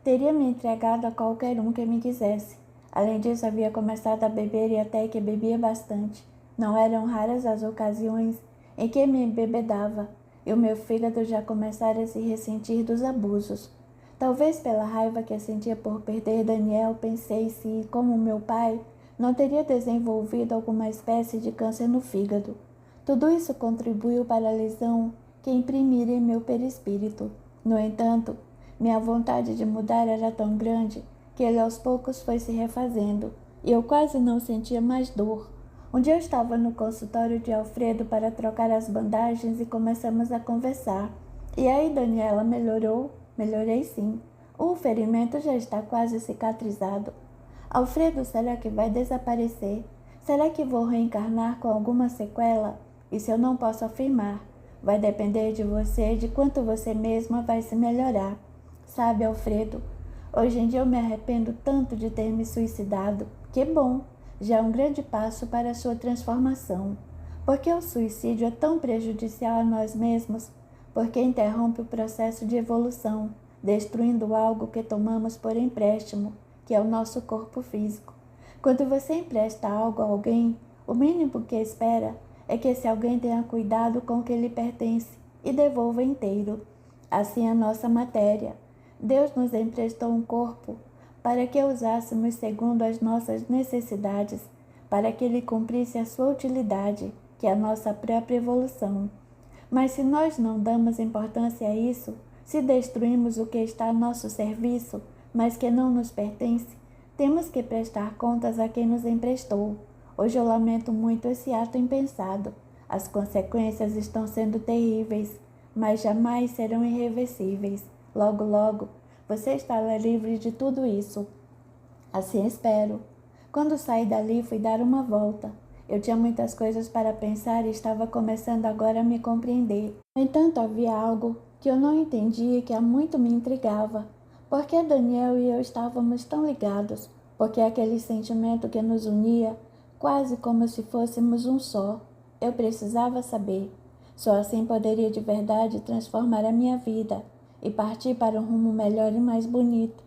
teria me entregado a qualquer um que me quisesse. Além disso, havia começado a beber e até que bebia bastante. Não eram raras as ocasiões em que me embebedava, e o meu fígado já começara a se ressentir dos abusos. Talvez pela raiva que sentia por perder Daniel, pensei se, como meu pai, não teria desenvolvido alguma espécie de câncer no fígado. Tudo isso contribuiu para a lesão que imprimira em meu perispírito. No entanto, minha vontade de mudar era tão grande que ele aos poucos foi se refazendo, e eu quase não sentia mais dor. Um dia eu estava no consultório de Alfredo para trocar as bandagens e começamos a conversar. E aí, Daniela, melhorou? Melhorei sim. O ferimento já está quase cicatrizado. Alfredo, será que vai desaparecer? Será que vou reencarnar com alguma sequela? Isso eu não posso afirmar. Vai depender de você, de quanto você mesma vai se melhorar. Sabe, Alfredo, hoje em dia eu me arrependo tanto de ter me suicidado. Que bom! Já é um grande passo para a sua transformação. Porque o suicídio é tão prejudicial a nós mesmos? Porque interrompe o processo de evolução, destruindo algo que tomamos por empréstimo, que é o nosso corpo físico. Quando você empresta algo a alguém, o mínimo que espera é que esse alguém tenha cuidado com o que lhe pertence e devolva inteiro. Assim a nossa matéria. Deus nos emprestou um corpo para que usássemos segundo as nossas necessidades, para que ele cumprisse a sua utilidade, que é a nossa própria evolução. Mas se nós não damos importância a isso, se destruímos o que está a nosso serviço, mas que não nos pertence, temos que prestar contas a quem nos emprestou. Hoje eu lamento muito esse ato impensado. As consequências estão sendo terríveis, mas jamais serão irreversíveis. Logo, logo, você estará livre de tudo isso. Assim espero. Quando saí dali, fui dar uma volta. Eu tinha muitas coisas para pensar e estava começando agora a me compreender. No entanto, havia algo que eu não entendia e que há muito me intrigava. Por que Daniel e eu estávamos tão ligados? Porque aquele sentimento que nos unia, quase como se fôssemos um só. Eu precisava saber. Só assim poderia de verdade transformar a minha vida e partir para um rumo melhor e mais bonito.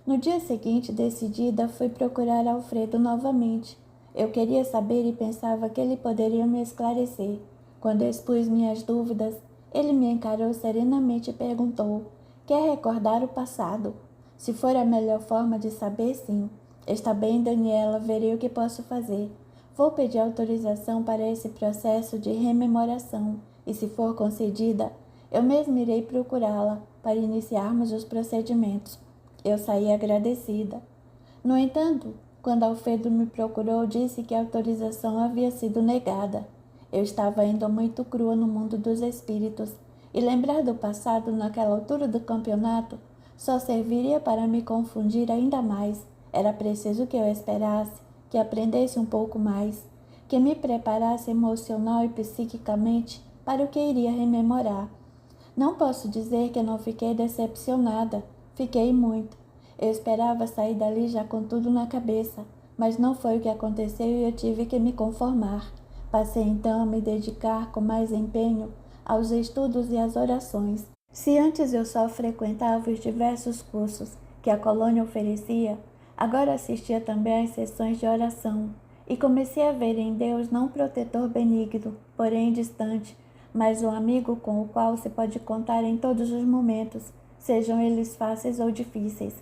No dia seguinte, decidida, fui procurar Alfredo novamente. Eu queria saber e pensava que ele poderia me esclarecer. Quando expus minhas dúvidas, ele me encarou serenamente e perguntou: quer recordar o passado? Se for a melhor forma de saber, sim. Está bem, Daniela, verei o que posso fazer. Vou pedir autorização para esse processo de rememoração e, se for concedida, eu mesmo irei procurá-la para iniciarmos os procedimentos. Eu saí agradecida. No entanto, quando Alfredo me procurou, disse que a autorização havia sido negada. Eu estava ainda muito crua no mundo dos espíritos, e lembrar do passado naquela altura do campeonato só serviria para me confundir ainda mais. Era preciso que eu esperasse, que aprendesse um pouco mais, que me preparasse emocional e psiquicamente para o que iria rememorar. Não posso dizer que não fiquei decepcionada. Fiquei muito. Eu esperava sair dali já com tudo na cabeça, mas não foi o que aconteceu e eu tive que me conformar. Passei então a me dedicar com mais empenho aos estudos e às orações. Se antes eu só frequentava os diversos cursos que a colônia oferecia, agora assistia também às sessões de oração e comecei a ver em Deus não um protetor benigno, porém distante, mas um amigo com o qual se pode contar em todos os momentos, sejam eles fáceis ou difíceis.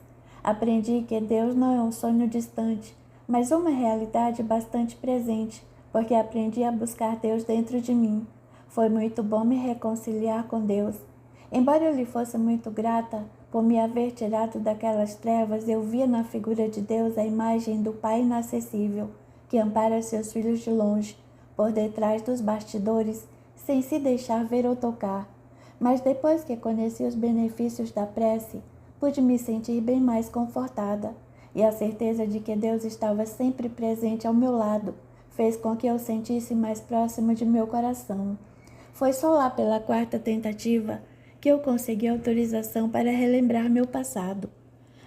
Aprendi que Deus não é um sonho distante, mas uma realidade bastante presente, porque aprendi a buscar Deus dentro de mim. Foi muito bom me reconciliar com Deus. Embora eu lhe fosse muito grata por me haver tirado daquelas trevas, eu via na figura de Deus a imagem do Pai inacessível, que ampara seus filhos de longe, por detrás dos bastidores, sem se deixar ver ou tocar. Mas depois que conheci os benefícios da prece, pude me sentir bem mais confortada. e a certeza de que Deus estava sempre presente ao meu lado fez com que eu sentisse mais próximo de meu coração. Foi só lá pela quarta tentativa que eu consegui autorização para relembrar meu passado.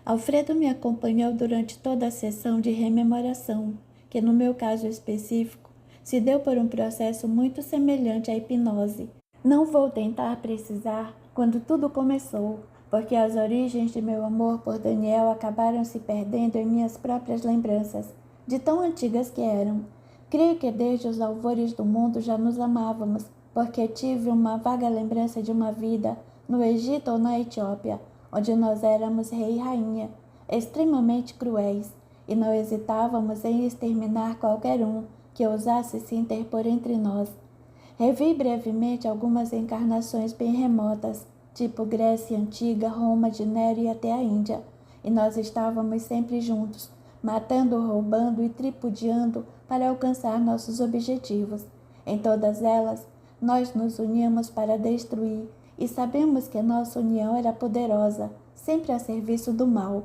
Alfredo me acompanhou durante toda a sessão de rememoração, que no meu caso específico se deu por um processo muito semelhante à hipnose. Não vou tentar precisar quando tudo começou, porque as origens de meu amor por Daniel acabaram se perdendo em minhas próprias lembranças, de tão antigas que eram. Creio que desde os alvores do mundo já nos amávamos, porque tive uma vaga lembrança de uma vida no Egito ou na Etiópia, onde nós éramos rei e rainha, extremamente cruéis, e não hesitávamos em exterminar qualquer um que ousasse se interpor entre nós. Revi brevemente algumas encarnações bem remotas, tipo Grécia Antiga, Roma de Nero e até a Índia, e nós estávamos sempre juntos, matando, roubando e tripudiando para alcançar nossos objetivos. Em todas elas, nós nos uníamos para destruir, e sabemos que nossa união era poderosa, sempre a serviço do mal.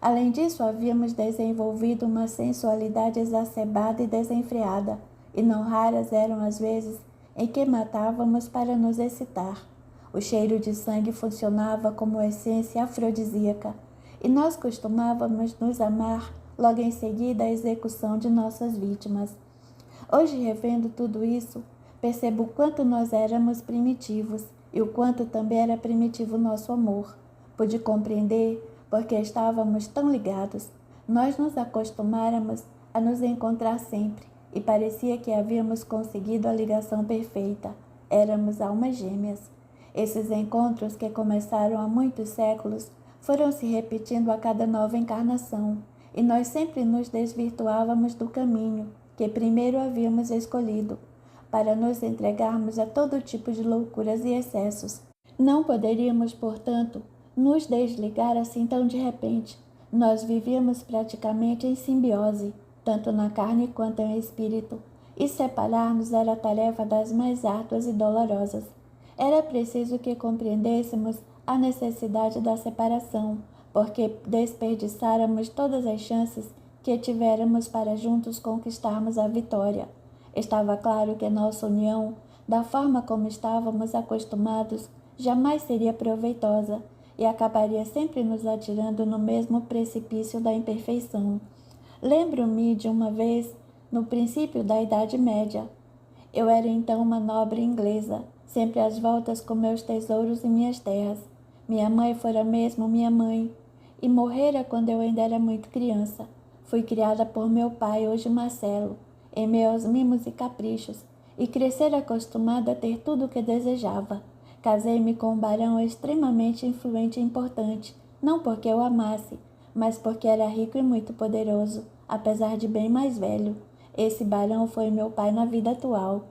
Além disso, havíamos desenvolvido uma sensualidade exacerbada e desenfreada, e não raras eram as vezes em que matávamos para nos excitar. O cheiro de sangue funcionava como essência afrodisíaca, e nós costumávamos nos amar logo em seguida à execução de nossas vítimas. Hoje, revendo tudo isso, percebo o quanto nós éramos primitivos e o quanto também era primitivo nosso amor. Pude compreender porque estávamos tão ligados. Nós nos acostumáramos a nos encontrar sempre e parecia que havíamos conseguido a ligação perfeita. Éramos almas gêmeas. Esses encontros, que começaram há muitos séculos, foram se repetindo a cada nova encarnação, e nós sempre nos desvirtuávamos do caminho que primeiro havíamos escolhido, para nos entregarmos a todo tipo de loucuras e excessos. Não poderíamos, portanto, nos desligar assim tão de repente. Nós vivíamos praticamente em simbiose, tanto na carne quanto em espírito, e separar-nos era a tarefa das mais árduas e dolorosas. Era preciso que compreendêssemos a necessidade da separação, porque desperdiçáramos todas as chances que tivéramos para juntos conquistarmos a vitória. Estava claro que nossa união, da forma como estávamos acostumados, jamais seria proveitosa e acabaria sempre nos atirando no mesmo precipício da imperfeição. Lembro-me de uma vez, no princípio da Idade Média. Eu era então uma nobre inglesa, sempre às voltas com meus tesouros e minhas terras. Minha mãe fora mesmo minha mãe, e morrera quando eu ainda era muito criança. Fui criada por meu pai, hoje Marcelo, em meio aos mimos e caprichos, e crescer acostumada a ter tudo o que desejava. Casei-me com um barão extremamente influente e importante, não porque eu amasse, mas porque era rico e muito poderoso, apesar de bem mais velho. Esse barão foi meu pai na vida atual.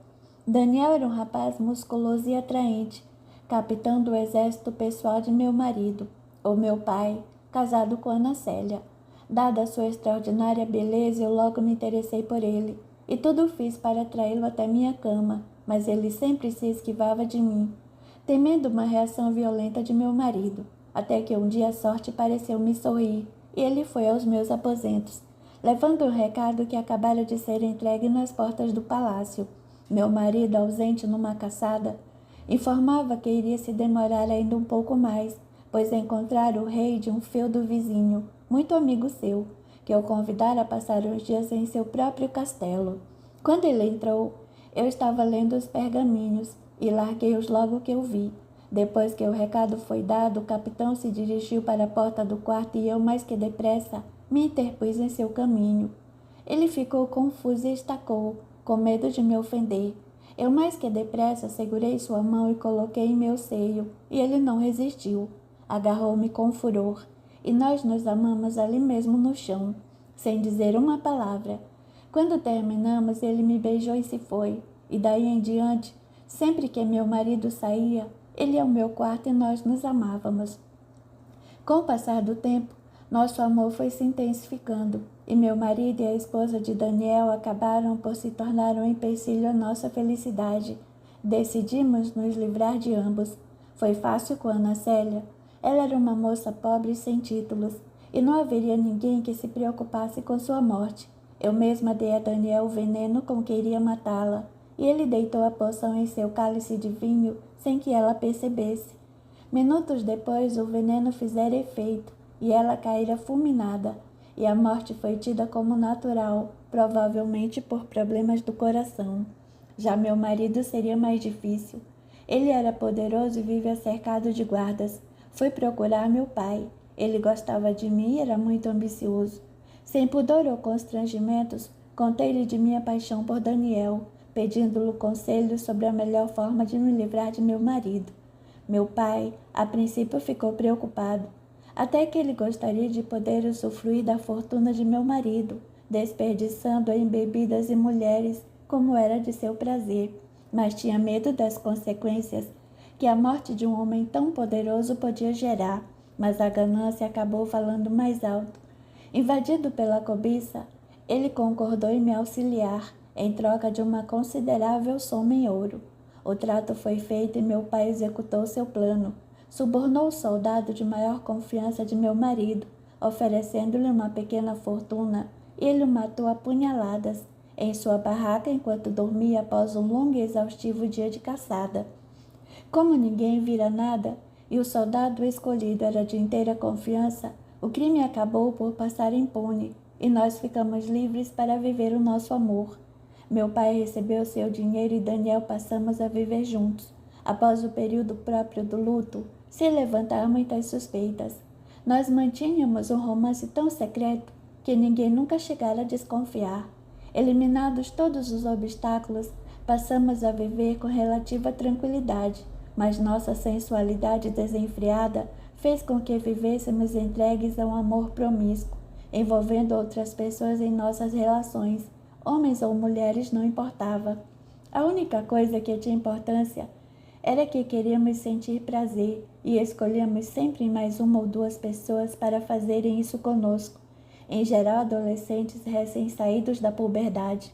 Daniel era um rapaz musculoso e atraente, capitão do exército pessoal de meu marido, ou meu pai, casado com Ana Célia. Dada a sua extraordinária beleza, eu logo me interessei por ele, e tudo fiz para atraí-lo até minha cama, mas ele sempre se esquivava de mim, temendo uma reação violenta de meu marido, até que um dia a sorte pareceu me sorrir, e ele foi aos meus aposentos, levando um recado que acabara de ser entregue nas portas do palácio. Meu marido, ausente numa caçada, informava que iria se demorar ainda um pouco mais, pois encontrara o rei de um feudo vizinho, muito amigo seu, que o convidara a passar uns dias em seu próprio castelo. Quando ele entrou, eu estava lendo os pergaminhos e larguei-os logo que eu vi. Depois que o recado foi dado, o capitão se dirigiu para a porta do quarto e eu, mais que depressa, me interpus em seu caminho. Ele ficou confuso e estacou, com medo de me ofender. Eu, mais que depressa, segurei sua mão e coloquei em meu seio, e ele não resistiu. Agarrou-me com furor, e nós nos amamos ali mesmo no chão, sem dizer uma palavra. Quando terminamos, ele me beijou e se foi, e daí em diante, sempre que meu marido saía, ele ia ao meu quarto e nós nos amávamos. Com o passar do tempo, nosso amor foi se intensificando, e meu marido e a esposa de Daniel acabaram por se tornar um empecilho à nossa felicidade. Decidimos nos livrar de ambos. Foi fácil com Ana Célia. Ela era uma moça pobre e sem títulos, e não haveria ninguém que se preocupasse com sua morte. Eu mesma dei a Daniel o veneno com que iria matá-la, e ele deitou a poção em seu cálice de vinho sem que ela percebesse. Minutos depois, o veneno fizera efeito, e ela caíra fulminada, e a morte foi tida como natural, provavelmente por problemas do coração. Já meu marido seria mais difícil. Ele era poderoso e vivia cercado de guardas. Fui procurar meu pai. Ele gostava de mim e era muito ambicioso. Sem pudor ou constrangimentos, contei-lhe de minha paixão por Daniel, pedindo-lhe conselhos sobre a melhor forma de me livrar de meu marido. Meu pai, a princípio, ficou preocupado, até que ele gostaria de poder usufruir da fortuna de meu marido, desperdiçando-a em bebidas e mulheres, como era de seu prazer, mas tinha medo das consequências que a morte de um homem tão poderoso podia gerar. Mas a ganância acabou falando mais alto. Invadido pela cobiça, ele concordou em me auxiliar, em troca de uma considerável soma em ouro. O trato foi feito e meu pai executou seu plano. Subornou o soldado de maior confiança de meu marido, oferecendo-lhe uma pequena fortuna, e ele o matou a punhaladas em sua barraca enquanto dormia após um longo e exaustivo dia de caçada. Como ninguém vira nada e o soldado escolhido era de inteira confiança, o crime acabou por passar impune e nós ficamos livres para viver o nosso amor. Meu pai recebeu seu dinheiro e Daniel passamos a viver juntos. Após o período próprio do luto, se levantaram muitas suspeitas. Nós mantínhamos um romance tão secreto que ninguém nunca chegara a desconfiar. Eliminados todos os obstáculos, passamos a viver com relativa tranquilidade, mas nossa sensualidade desenfreada fez com que vivêssemos entregues a um amor promíscuo, envolvendo outras pessoas em nossas relações, homens ou mulheres não importava. A única coisa que tinha importância era que queríamos sentir prazer e escolhíamos sempre mais uma ou duas pessoas para fazerem isso conosco, em geral adolescentes recém-saídos da puberdade.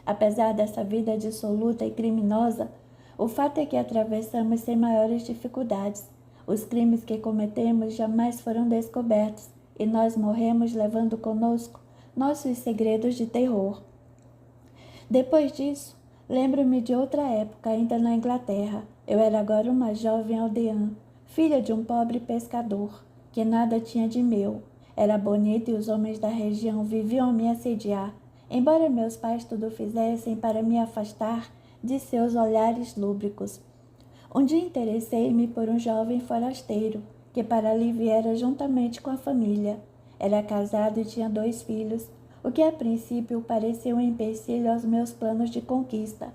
Apesar dessa vida dissoluta e criminosa, o fato é que atravessamos sem maiores dificuldades. Os crimes que cometemos jamais foram descobertos e nós morremos levando conosco nossos segredos de terror. Depois disso, lembro-me de outra época, ainda na Inglaterra. Eu era agora uma jovem aldeã, filha de um pobre pescador, que nada tinha de meu. Era bonita e os homens da região viviam a me assediar, embora meus pais tudo fizessem para me afastar de seus olhares lúbricos. Um dia interessei-me por um jovem forasteiro, que para ali viera juntamente com a família. Era casado e tinha 2 filhos, o que a princípio parecia um empecilho aos meus planos de conquista.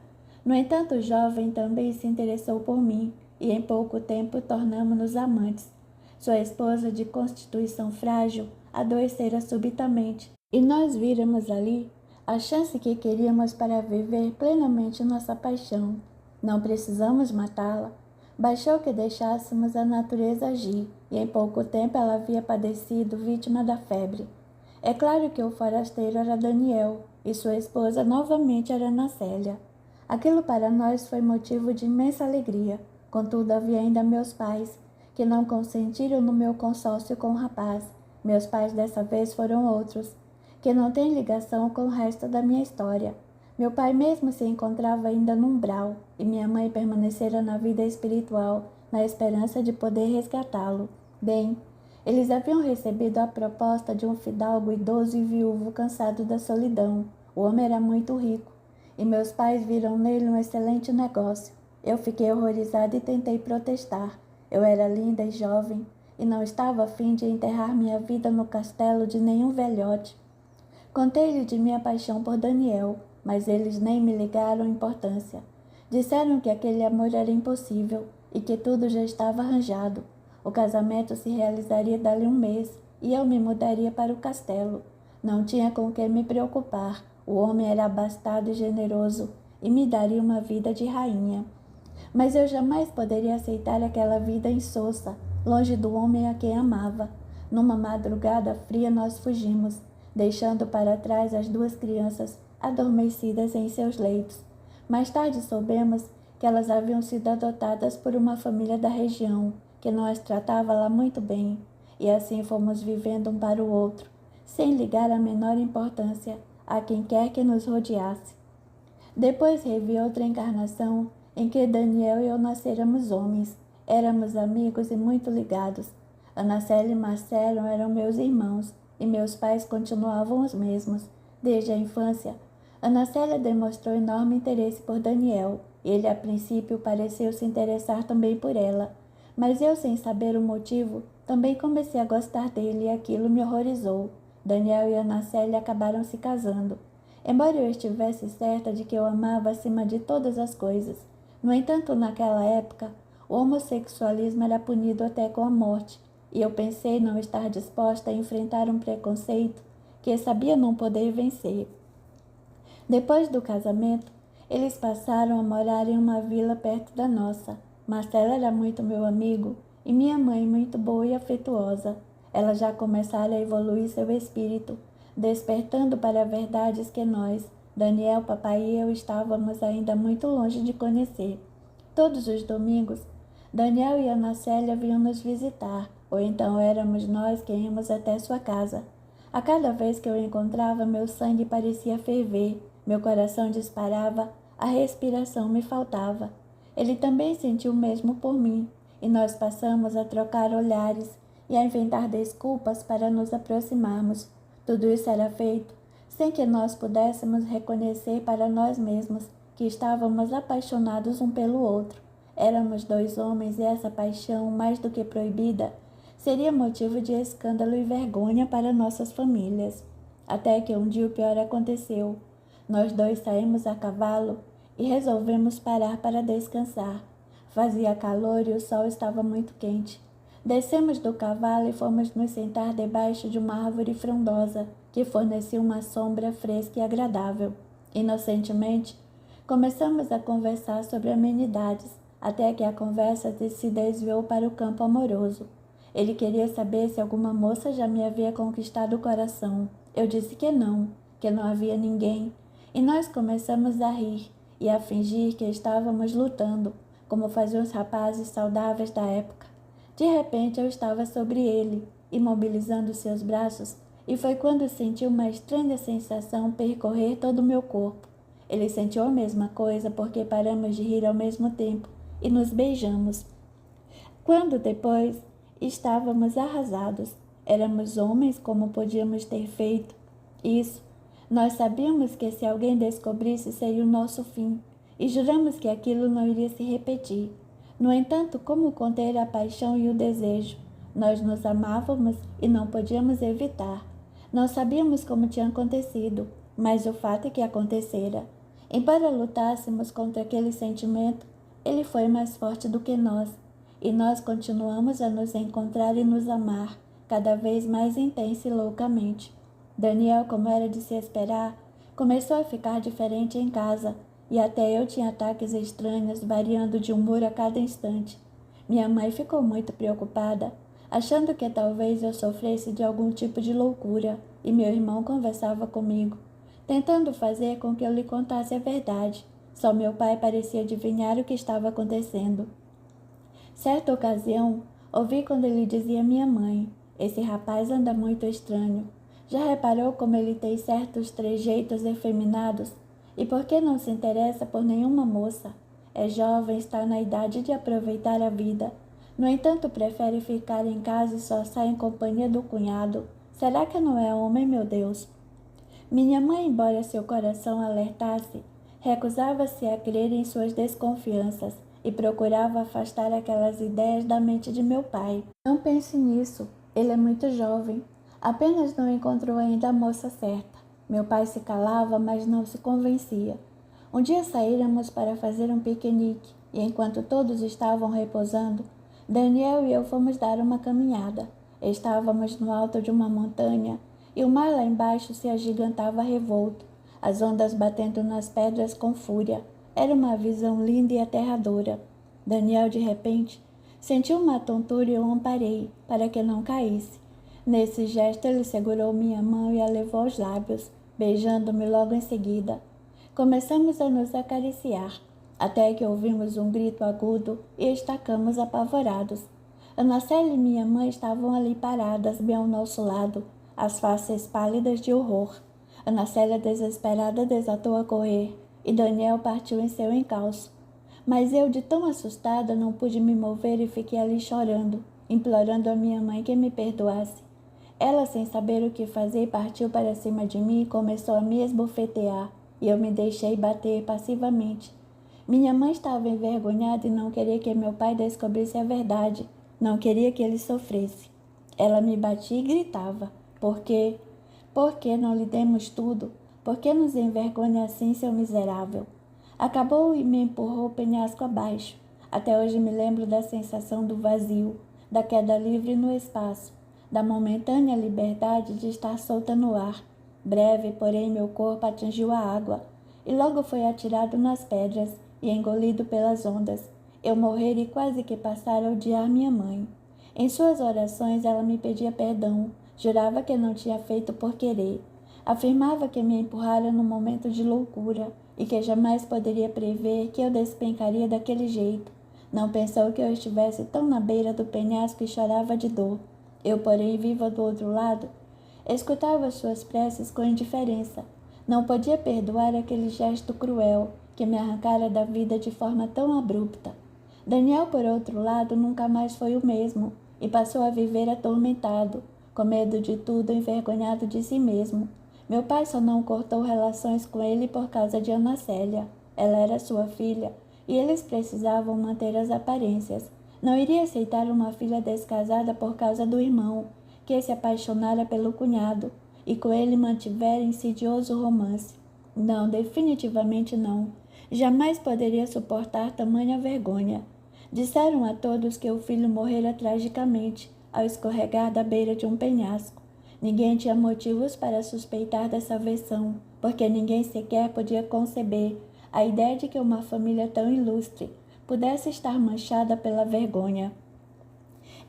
No entanto, o jovem também se interessou por mim, e em pouco tempo tornamo-nos amantes. Sua esposa, de constituição frágil, adoecera subitamente, e nós víramos ali a chance que queríamos para viver plenamente nossa paixão. Não precisamos matá-la. Bastou que deixássemos a natureza agir, e em pouco tempo ela havia padecido vítima da febre. É claro que o forasteiro era Daniel, e sua esposa novamente era Ana Célia. Aquilo para nós foi motivo de imensa alegria. Contudo, havia ainda meus pais, que não consentiram no meu consórcio com o rapaz. Meus pais dessa vez foram outros, que não têm ligação com o resto da minha história. Meu pai mesmo se encontrava ainda no umbral, e minha mãe permanecera na vida espiritual, na esperança de poder resgatá-lo. Bem, eles haviam recebido a proposta de um fidalgo idoso e viúvo cansado da solidão. O homem era muito rico, e meus pais viram nele um excelente negócio. Eu fiquei horrorizada e tentei protestar. Eu era linda e jovem, e não estava a fim de enterrar minha vida no castelo de nenhum velhote. Contei-lhe de minha paixão por Daniel, mas eles nem me ligaram importância. Disseram que aquele amor era impossível e que tudo já estava arranjado. O casamento se realizaria dali 1 mês e eu me mudaria para o castelo. Não tinha com que me preocupar. O homem era abastado e generoso e me daria uma vida de rainha. Mas eu jamais poderia aceitar aquela vida insossa, longe do homem a quem amava. Numa madrugada fria nós fugimos, deixando para trás as 2 crianças adormecidas em seus leitos. Mais tarde soubemos que elas haviam sido adotadas por uma família da região, que não as tratava lá muito bem. e assim fomos vivendo um para o outro, sem ligar a menor importância a quem quer que nos rodeasse. Depois revi outra encarnação em que Daniel e eu nascéramos homens. Éramos amigos e muito ligados. Ana Célia e Marcelo eram meus irmãos e meus pais continuavam os mesmos. Desde a infância, Ana Célia demonstrou enorme interesse por Daniel. Ele, a princípio, pareceu se interessar também por ela. Mas eu, sem saber o motivo, também comecei a gostar dele e aquilo me horrorizou. Daniel e Ana Célia acabaram se casando. Embora eu estivesse certa de que eu amava acima de todas as coisas. No entanto, naquela época, o homossexualismo era punido até com a morte, e eu pensei não estar disposta a enfrentar um preconceito que sabia não poder vencer. Depois do casamento, eles passaram a morar em uma vila perto da nossa. Marcelo era muito meu amigo e minha mãe muito boa e afetuosa. Ela já começara a evoluir seu espírito, despertando para verdades que nós, Daniel, papai e eu, estávamos ainda muito longe de conhecer. Todos os domingos, Daniel e Ana Célia vinham nos visitar, ou então éramos nós que íamos até sua casa. A cada vez que eu encontrava, meu sangue parecia ferver, meu coração disparava, a respiração me faltava. Ele também sentiu o mesmo por mim, e nós passamos a trocar olhares e a inventar desculpas para nos aproximarmos. Tudo isso era feito sem que nós pudéssemos reconhecer para nós mesmos que estávamos apaixonados um pelo outro. Éramos dois homens e essa paixão, mais do que proibida, seria motivo de escândalo e vergonha para nossas famílias. Até que um dia o pior aconteceu. Nós dois saímos a cavalo e resolvemos parar para descansar. Fazia calor e o sol estava muito quente. Descemos do cavalo e fomos nos sentar debaixo de uma árvore frondosa que fornecia uma sombra fresca e agradável. Inocentemente, começamos a conversar sobre amenidades, até que a conversa se desviou para o campo amoroso. Ele queria saber se alguma moça já me havia conquistado o coração. Eu disse que não havia ninguém, e nós começamos a rir e a fingir que estávamos lutando, como faziam os rapazes saudáveis da época. De repente eu estava sobre ele, imobilizando seus braços, e foi quando senti uma estranha sensação percorrer todo o meu corpo. Ele sentiu a mesma coisa porque paramos de rir ao mesmo tempo e nos beijamos. Quando depois estávamos arrasados, éramos homens como podíamos ter feito isso. Nós sabíamos que se alguém descobrisse seria o nosso fim, e juramos que aquilo não iria se repetir. No entanto, como conter a paixão e o desejo? Nós nos amávamos e não podíamos evitar. Não sabíamos como tinha acontecido, mas o fato é que acontecera. Embora lutássemos contra aquele sentimento, ele foi mais forte do que nós, e nós continuamos a nos encontrar e nos amar, cada vez mais intensa e loucamente. Daniel, como era de se esperar, começou a ficar diferente em casa, e até eu tinha ataques estranhos, variando de humor a cada instante. Minha mãe ficou muito preocupada, achando que talvez eu sofresse de algum tipo de loucura, e meu irmão conversava comigo, tentando fazer com que eu lhe contasse a verdade. Só meu pai parecia adivinhar o que estava acontecendo. Certa ocasião, ouvi quando ele dizia à minha mãe: "Esse rapaz anda muito estranho. Já reparou como ele tem certos trejeitos efeminados? E por que não se interessa por nenhuma moça? É jovem, está na idade de aproveitar a vida. No entanto, prefere ficar em casa e só sai em companhia do cunhado. Será que não é homem, meu Deus?" Minha mãe, embora seu coração alertasse, recusava-se a crer em suas desconfianças e procurava afastar aquelas ideias da mente de meu pai. "Não pense nisso, ele é muito jovem. Apenas não encontrou ainda a moça certa." Meu pai se calava, mas não se convencia. Um dia saíramos para fazer um piquenique e, enquanto todos estavam repousando, Daniel e eu fomos dar uma caminhada. Estávamos no alto de uma montanha e o mar lá embaixo se agigantava revolto, as ondas batendo nas pedras com fúria. Era uma visão linda e aterradora. Daniel, de repente, sentiu uma tontura e eu o amparei para que não caísse. Nesse gesto, ele segurou minha mão e a levou aos lábios, beijando-me logo em seguida. Começamos a nos acariciar, até que ouvimos um grito agudo e estacamos apavorados. Ana Célia e minha mãe estavam ali paradas, bem ao nosso lado, as faces pálidas de horror. Ana Célia, desesperada, desatou a correr, e Daniel partiu em seu encalço. Mas eu, de tão assustada, não pude me mover e fiquei ali chorando, implorando a minha mãe que me perdoasse. Ela, sem saber o que fazer, partiu para cima de mim e começou a me esbofetear, e eu me deixei bater passivamente. Minha mãe estava envergonhada e não queria que meu pai descobrisse a verdade, não queria que ele sofresse. Ela me batia e gritava: Por quê? Por que não lhe demos tudo? Por que nos envergonha assim, seu miserável? Acabou e me empurrou o penhasco abaixo. Até hoje me lembro da sensação do vazio, da queda livre no espaço, da momentânea liberdade de estar solta no ar. Breve, porém, meu corpo atingiu a água, e logo foi atirado nas pedras e engolido pelas ondas. Eu morrer e quase que passar a odiar minha mãe. Em suas orações ela me pedia perdão, jurava que não tinha feito por querer. Afirmava que me empurrara num momento de loucura e que jamais poderia prever que eu despencaria daquele jeito. Não pensou que eu estivesse tão na beira do penhasco e chorava de dor. Eu, porém, viva do outro lado, escutava suas preces com indiferença. Não podia perdoar aquele gesto cruel que me arrancara da vida de forma tão abrupta. Daniel, por outro lado, nunca mais foi o mesmo e passou a viver atormentado, com medo de tudo, envergonhado de si mesmo. Meu pai só não cortou relações com ele por causa de Ana Célia. Ela era sua filha e eles precisavam manter as aparências. Não iria aceitar uma filha descasada por causa do irmão, que se apaixonara pelo cunhado e com ele mantivera insidioso romance. Não, definitivamente não. Jamais poderia suportar tamanha vergonha. Disseram a todos que o filho morrera tragicamente ao escorregar da beira de um penhasco. Ninguém tinha motivos para suspeitar dessa versão, porque ninguém sequer podia conceber a ideia de que uma família tão ilustre pudesse estar manchada pela vergonha.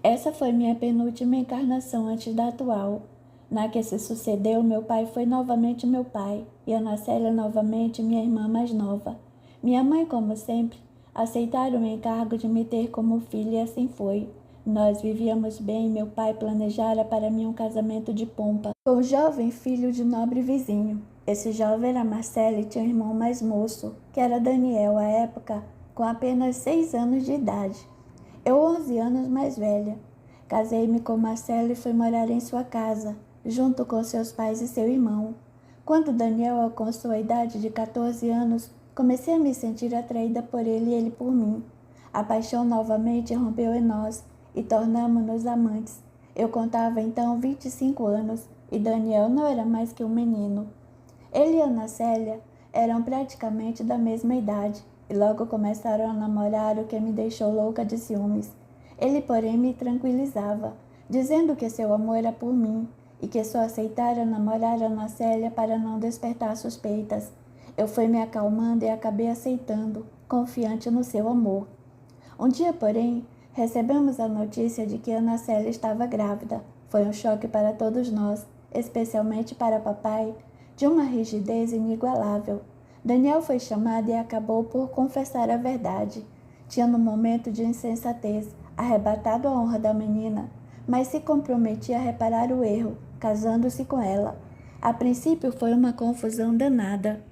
Essa foi minha penúltima encarnação antes da atual. Na que se sucedeu, meu pai foi novamente meu pai, e Ana Célia novamente minha irmã mais nova. Minha mãe, como sempre, aceitaram o encargo de me ter como filha e assim foi. Nós vivíamos bem e meu pai planejara para mim um casamento de pompa com um jovem filho de nobre vizinho. Esse jovem era Marcelo e tinha um irmão mais moço, que era Daniel, à época, com apenas 6 anos de idade. Eu 11 anos mais velha. Casei-me com Marcelo e fui morar em sua casa, junto com seus pais e seu irmão. Quando Daniel alcançou a idade de 14 anos, comecei a me sentir atraída por ele e ele por mim. A paixão novamente rompeu em nós e tornamo-nos amantes. Eu contava então 25 anos e Daniel não era mais que um menino. Ele e Ana Célia eram praticamente da mesma idade e logo começaram a namorar, o que me deixou louca de ciúmes. Ele, porém, me tranquilizava, dizendo que seu amor era por mim e que só aceitara namorar Ana Célia para não despertar suspeitas. Eu fui me acalmando e acabei aceitando, confiante no seu amor. Um dia, porém, recebemos a notícia de que Ana Célia estava grávida. Foi um choque para todos nós, especialmente para papai, de uma rigidez inigualável. Daniel foi chamado e acabou por confessar a verdade. Tinha no momento de insensatez arrebatado a honra da menina, mas se comprometia a reparar o erro, casando-se com ela. A princípio foi uma confusão danada.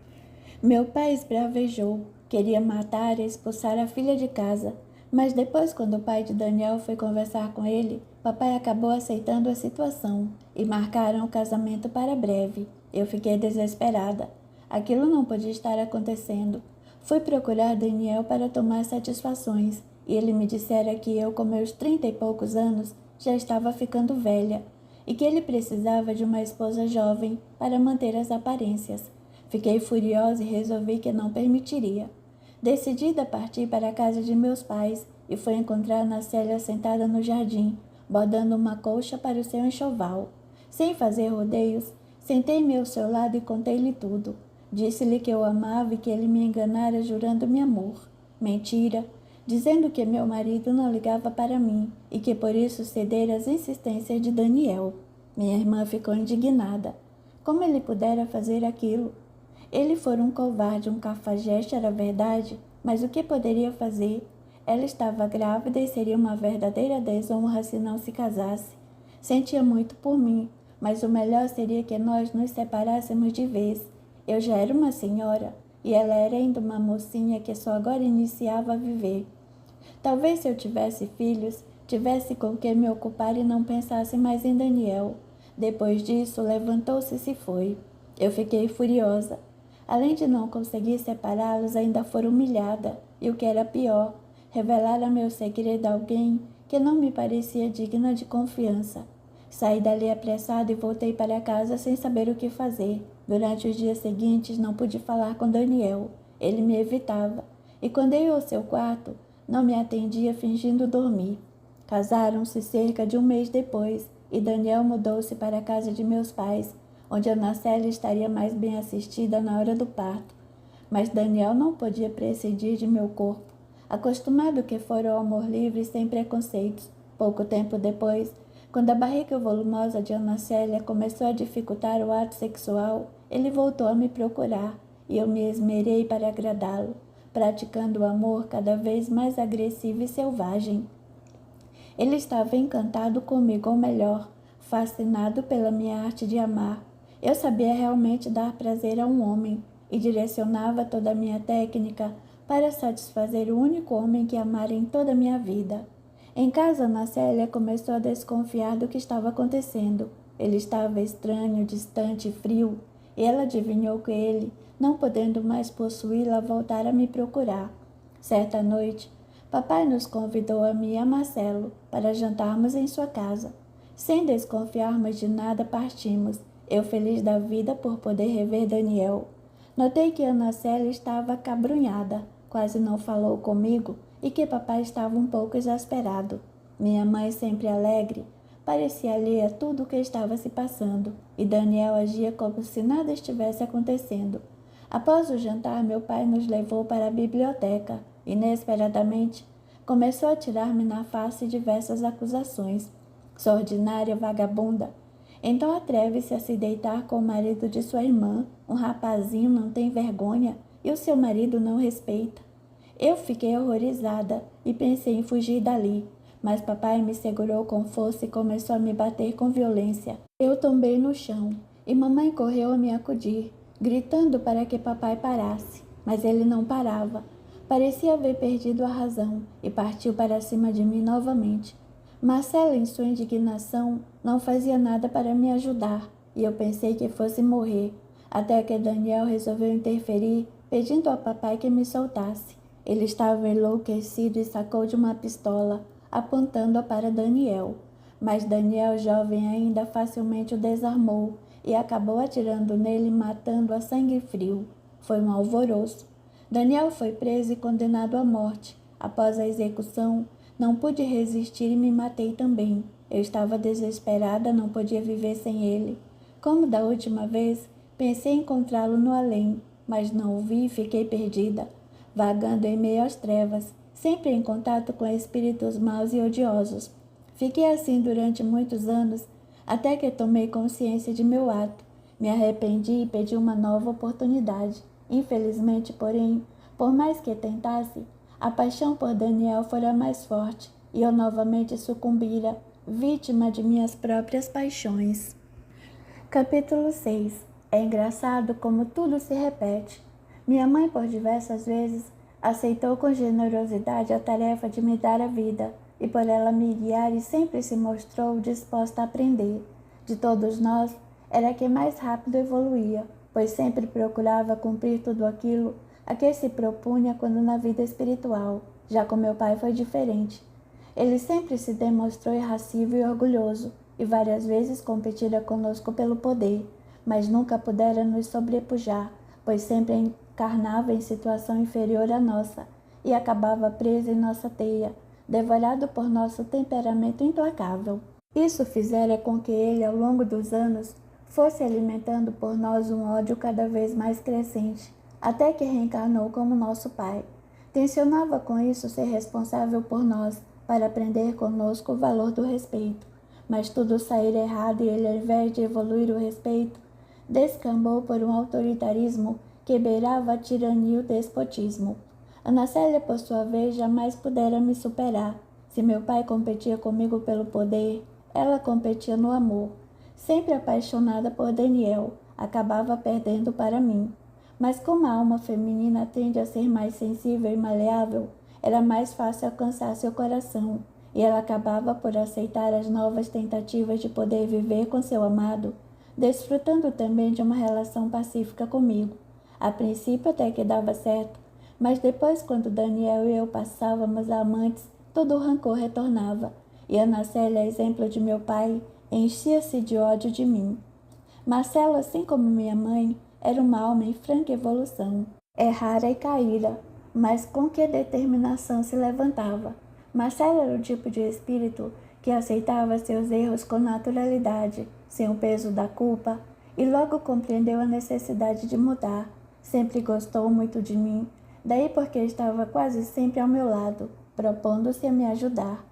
Meu pai esbravejou, queria matar e expulsar a filha de casa, mas depois, quando o pai de Daniel foi conversar com ele, papai acabou aceitando a situação e marcaram o casamento para breve. Eu fiquei desesperada. Aquilo não podia estar acontecendo. Fui procurar Daniel para tomar satisfações e ele me dissera que eu, com meus 30 e poucos anos, já estava ficando velha e que ele precisava de uma esposa jovem para manter as aparências. Fiquei furiosa e resolvi que não permitiria. Decidida, parti para a casa de meus pais e fui encontrar Ana Célia sentada no jardim, bordando uma colcha para o seu enxoval. Sem fazer rodeios, sentei-me ao seu lado e contei-lhe tudo. Disse-lhe que eu amava e que ele me enganara jurando-me amor. Mentira, dizendo que meu marido não ligava para mim e que por isso cedera às insistências de Daniel. Minha irmã ficou indignada. Como ele pudera fazer aquilo? Ele fora um covarde, um cafajeste, era verdade, mas o que poderia fazer? Ela estava grávida e seria uma verdadeira desonra se não se casasse. Sentia muito por mim, mas o melhor seria que nós nos separássemos de vez. Eu já era uma senhora e ela era ainda uma mocinha que só agora iniciava a viver. Talvez se eu tivesse filhos, tivesse com que me ocupar e não pensasse mais em Daniel. Depois disso, levantou-se e se foi. Eu fiquei furiosa. Além de não conseguir separá-los, ainda fora humilhada. E o que era pior, revelara meu segredo a alguém que não me parecia digna de confiança. Saí dali apressada e voltei para casa sem saber o que fazer. Durante os dias seguintes, não pude falar com Daniel. Ele me evitava. E quando eu ia ao seu quarto, não me atendia fingindo dormir. Casaram-se cerca de um mês depois e Daniel mudou-se para a casa de meus pais, onde Ana Célia estaria mais bem assistida na hora do parto. Mas Daniel não podia prescindir de meu corpo, acostumado que fora ao amor livre sem preconceitos. Pouco tempo depois, quando a barriga volumosa de Ana Célia começou a dificultar o ato sexual, ele voltou a me procurar e eu me esmerei para agradá-lo, praticando o amor cada vez mais agressivo e selvagem. Ele estava encantado comigo, ou melhor, fascinado pela minha arte de amar. Eu sabia realmente dar prazer a um homem e direcionava toda a minha técnica para satisfazer o único homem que amara em toda a minha vida. Em casa, Ana Célia começou a desconfiar do que estava acontecendo. Ele estava estranho, distante, frio, e ela adivinhou que ele, não podendo mais possuí-la, voltara a me procurar. Certa noite, papai nos convidou a mim e a Marcelo para jantarmos em sua casa. Sem desconfiarmos de nada, partimos, eu feliz da vida por poder rever Daniel. Notei que Ana Célia estava acabrunhada, quase não falou comigo e que papai estava um pouco exasperado. Minha mãe, sempre alegre, parecia alheia a tudo o que estava se passando e Daniel agia como se nada estivesse acontecendo. Após o jantar, meu pai nos levou para a biblioteca. Inesperadamente, começou a tirar-me na face diversas acusações. Sou ordinária, vagabunda. Então atreve-se a se deitar com o marido de sua irmã. Um rapazinho não tem vergonha e o seu marido não respeita. Eu fiquei horrorizada e pensei em fugir dali, mas papai me segurou com força e começou a me bater com violência. Eu tombei no chão e mamãe correu a me acudir, gritando para que papai parasse, mas ele não parava. Parecia haver perdido a razão e partiu para cima de mim novamente. Marcela, em sua indignação, não fazia nada para me ajudar e eu pensei que fosse morrer, até que Daniel resolveu interferir, pedindo ao papai que me soltasse. Ele estava enlouquecido e sacou de uma pistola, apontando-a para Daniel. Mas Daniel, jovem ainda, facilmente o desarmou e acabou atirando nele, matando-o a sangue frio. Foi um alvoroço. Daniel foi preso e condenado à morte. Após a execução, não pude resistir e me matei também. Eu estava desesperada, não podia viver sem ele. Como da última vez, pensei em encontrá-lo no além, mas não o vi e fiquei perdida, vagando em meio às trevas, sempre em contato com espíritos maus e odiosos. Fiquei assim durante muitos anos, até que tomei consciência de meu ato. Me arrependi e pedi uma nova oportunidade. Infelizmente, porém, por mais que tentasse, a paixão por Daniel fora mais forte e eu novamente sucumbira, vítima de minhas próprias paixões. Capítulo 6. É engraçado como tudo se repete. Minha mãe, por diversas vezes, aceitou com generosidade a tarefa de me dar a vida, e por ela me guiar e sempre se mostrou disposta a aprender. De todos nós, era a que mais rápido evoluía, pois sempre procurava cumprir tudo aquilo a que se propunha quando na vida espiritual. Já com meu pai foi diferente. Ele sempre se demonstrou irascível e orgulhoso, e várias vezes competira conosco pelo poder, mas nunca pudera nos sobrepujar, pois sempre encarnava em situação inferior à nossa, e acabava preso em nossa teia, devorado por nosso temperamento implacável. Isso fizera com que ele, ao longo dos anos, fosse alimentando por nós um ódio cada vez mais crescente, até que reencarnou como nosso pai. Tencionava com isso ser responsável por nós, para aprender conosco o valor do respeito. Mas tudo saíra errado e ele, ao invés de evoluir o respeito, descambou por um autoritarismo que beirava a tirania e o despotismo. Ana Célia, por sua vez, jamais pudera me superar. Se meu pai competia comigo pelo poder, ela competia no amor. Sempre apaixonada por Daniel, acabava perdendo para mim. Mas como a alma feminina tende a ser mais sensível e maleável, era mais fácil alcançar seu coração, e ela acabava por aceitar as novas tentativas de poder viver com seu amado, desfrutando também de uma relação pacífica comigo. A princípio até que dava certo, mas depois, quando Daniel e eu passávamos a amantes, todo o rancor retornava, e Ana Célia, exemplo de meu pai, enchia-se de ódio de mim. Marcelo, assim como minha mãe, era uma alma em franca evolução. Errara e caíra, mas com que determinação se levantava. Marcelo era o tipo de espírito que aceitava seus erros com naturalidade, sem o peso da culpa, e logo compreendeu a necessidade de mudar. Sempre gostou muito de mim, daí porque estava quase sempre ao meu lado, propondo-se a me ajudar.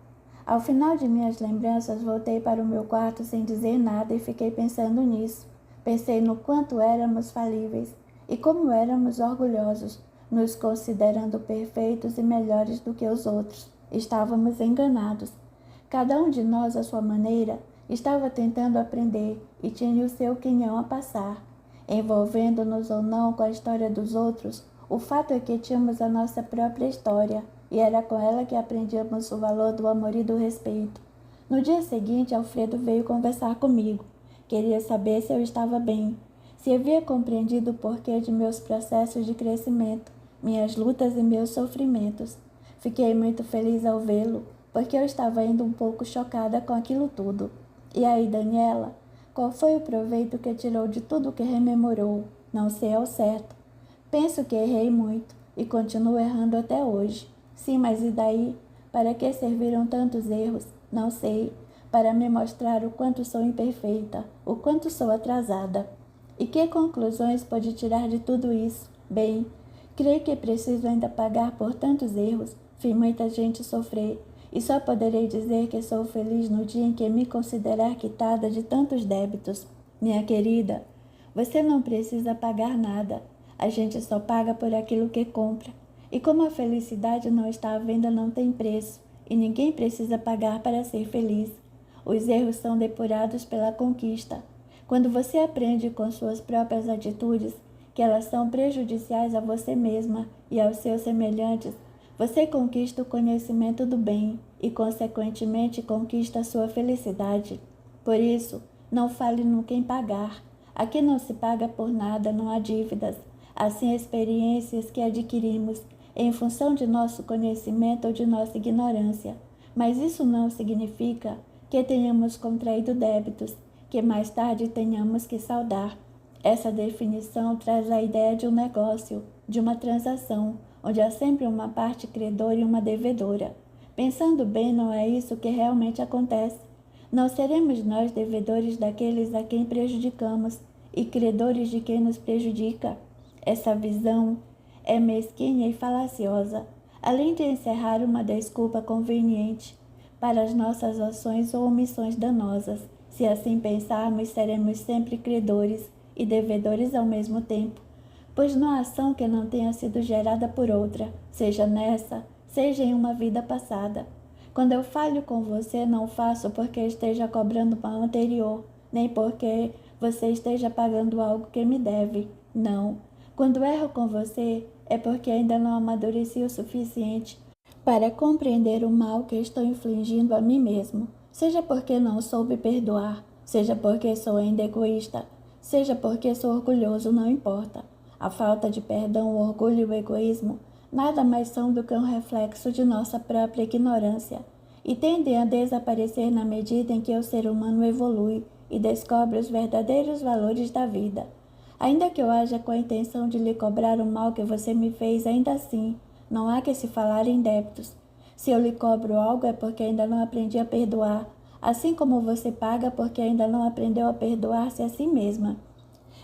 Ao final de minhas lembranças, voltei para o meu quarto sem dizer nada e fiquei pensando nisso. Pensei no quanto éramos falíveis e como éramos orgulhosos, nos considerando perfeitos e melhores do que os outros. Estávamos enganados. Cada um de nós, à sua maneira, estava tentando aprender e tinha o seu quinhão a passar. Envolvendo-nos ou não com a história dos outros, o fato é que tínhamos a nossa própria história, e era com ela que aprendíamos o valor do amor e do respeito. No dia seguinte, Alfredo veio conversar comigo. Queria saber se eu estava bem, se havia compreendido o porquê de meus processos de crescimento, minhas lutas e meus sofrimentos. Fiquei muito feliz ao vê-lo, porque eu estava ainda um pouco chocada com aquilo tudo. E aí, Daniela, qual foi o proveito que tirou de tudo que rememorou? Não sei ao certo. Penso que errei muito e continuo errando até hoje. Sim, mas e daí? Para que serviram tantos erros? Não sei. Para me mostrar o quanto sou imperfeita, o quanto sou atrasada. E que conclusões pode tirar de tudo isso? Bem, creio que preciso ainda pagar por tantos erros, fiz muita gente sofrer, e só poderei dizer que sou feliz no dia em que me considerar quitada de tantos débitos. Minha querida, você não precisa pagar nada, a gente só paga por aquilo que compra. E como a felicidade não está à venda, não tem preço, e ninguém precisa pagar para ser feliz. Os erros são depurados pela conquista. Quando você aprende com suas próprias atitudes que elas são prejudiciais a você mesma e aos seus semelhantes, você conquista o conhecimento do bem e, consequentemente, conquista a sua felicidade. Por isso, não fale nunca em pagar. Aqui não se paga por nada, não há dívidas. Assim, experiências que adquirimos em função de nosso conhecimento ou de nossa ignorância. Mas isso não significa que tenhamos contraído débitos, que mais tarde tenhamos que saldar. Essa definição traz a ideia de um negócio, de uma transação, onde há sempre uma parte credora e uma devedora. Pensando bem, não é isso que realmente acontece. Não seremos nós devedores daqueles a quem prejudicamos e credores de quem nos prejudica. Essa visão é mesquinha e falaciosa, além de encerrar uma desculpa conveniente para as nossas ações ou omissões danosas. Se assim pensarmos, seremos sempre credores e devedores ao mesmo tempo, pois não há ação que não tenha sido gerada por outra, seja nessa, seja em uma vida passada. Quando eu falho com você, não faço porque esteja cobrando mal anterior, nem porque você esteja pagando algo que me deve. Não. Quando erro com você, é porque ainda não amadureci o suficiente para compreender o mal que estou infligindo a mim mesmo, seja porque não soube perdoar, seja porque sou ainda egoísta, seja porque sou orgulhoso, não importa. A falta de perdão, o orgulho e o egoísmo nada mais são do que um reflexo de nossa própria ignorância e tendem a desaparecer na medida em que o ser humano evolui e descobre os verdadeiros valores da vida. Ainda que eu haja com a intenção de lhe cobrar o mal que você me fez, ainda assim, não há que se falar em débitos. Se eu lhe cobro algo é porque ainda não aprendi a perdoar, assim como você paga porque ainda não aprendeu a perdoar-se a si mesma.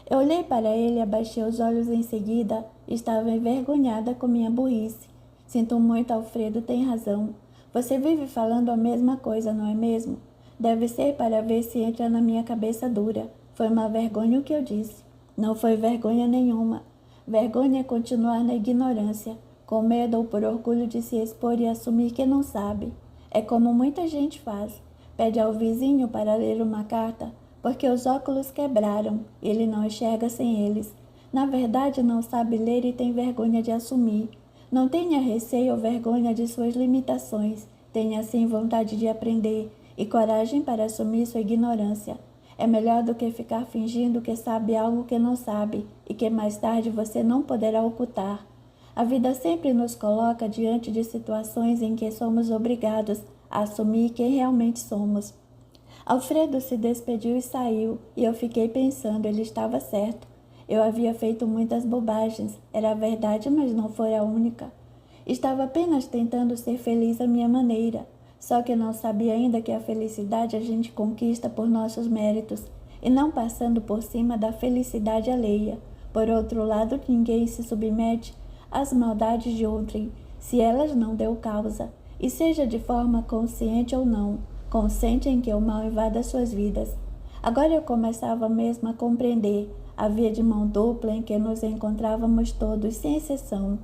Eu olhei para ele e abaixei os olhos em seguida. Estava envergonhada com minha burrice. Sinto muito, Alfredo, tem razão. Você vive falando a mesma coisa, não é mesmo? Deve ser para ver se entra na minha cabeça dura. Foi uma vergonha o que eu disse. Não foi vergonha nenhuma. Vergonha é continuar na ignorância, com medo ou por orgulho de se expor e assumir que não sabe. É como muita gente faz. Pede ao vizinho para ler uma carta, porque os óculos quebraram e ele não enxerga sem eles. Na verdade, não sabe ler e tem vergonha de assumir. Não tenha receio ou vergonha de suas limitações. Tenha sim vontade de aprender e coragem para assumir sua ignorância. É melhor do que ficar fingindo que sabe algo que não sabe e que mais tarde você não poderá ocultar. A vida sempre nos coloca diante de situações em que somos obrigados a assumir quem realmente somos. Alfredo se despediu e saiu, e eu fiquei pensando, ele estava certo. Eu havia feito muitas bobagens, era verdade, mas não foi a única. Estava apenas tentando ser feliz à minha maneira, só que não sabia ainda que a felicidade a gente conquista por nossos méritos, e não passando por cima da felicidade alheia. Por outro lado, ninguém se submete às maldades de outrem, se elas não deu causa, e seja de forma consciente ou não, consente em que o mal invada suas vidas. Agora eu começava mesmo a compreender a via de mão dupla em que nos encontrávamos todos, sem exceção.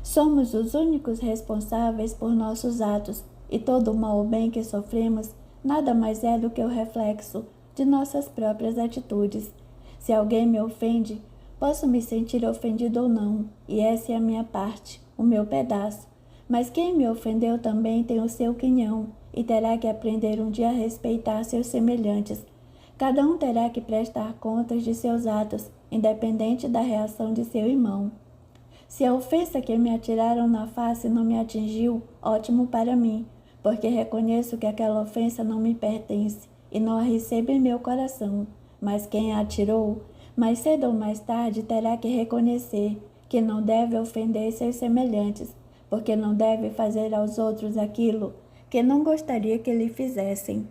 Somos os únicos responsáveis por nossos atos, e todo o mal ou bem que sofremos nada mais é do que o reflexo de nossas próprias atitudes. Se alguém me ofende, posso me sentir ofendido ou não, e essa é a minha parte, o meu pedaço. Mas quem me ofendeu também tem o seu quinhão, e terá que aprender um dia a respeitar seus semelhantes. Cada um terá que prestar contas de seus atos, independente da reação de seu irmão. Se a ofensa que me atiraram na face não me atingiu, ótimo para mim, porque reconheço que aquela ofensa não me pertence e não a recebo em meu coração. Mas quem a atirou, mais cedo ou mais tarde terá que reconhecer que não deve ofender seus semelhantes, porque não deve fazer aos outros aquilo que não gostaria que lhe fizessem.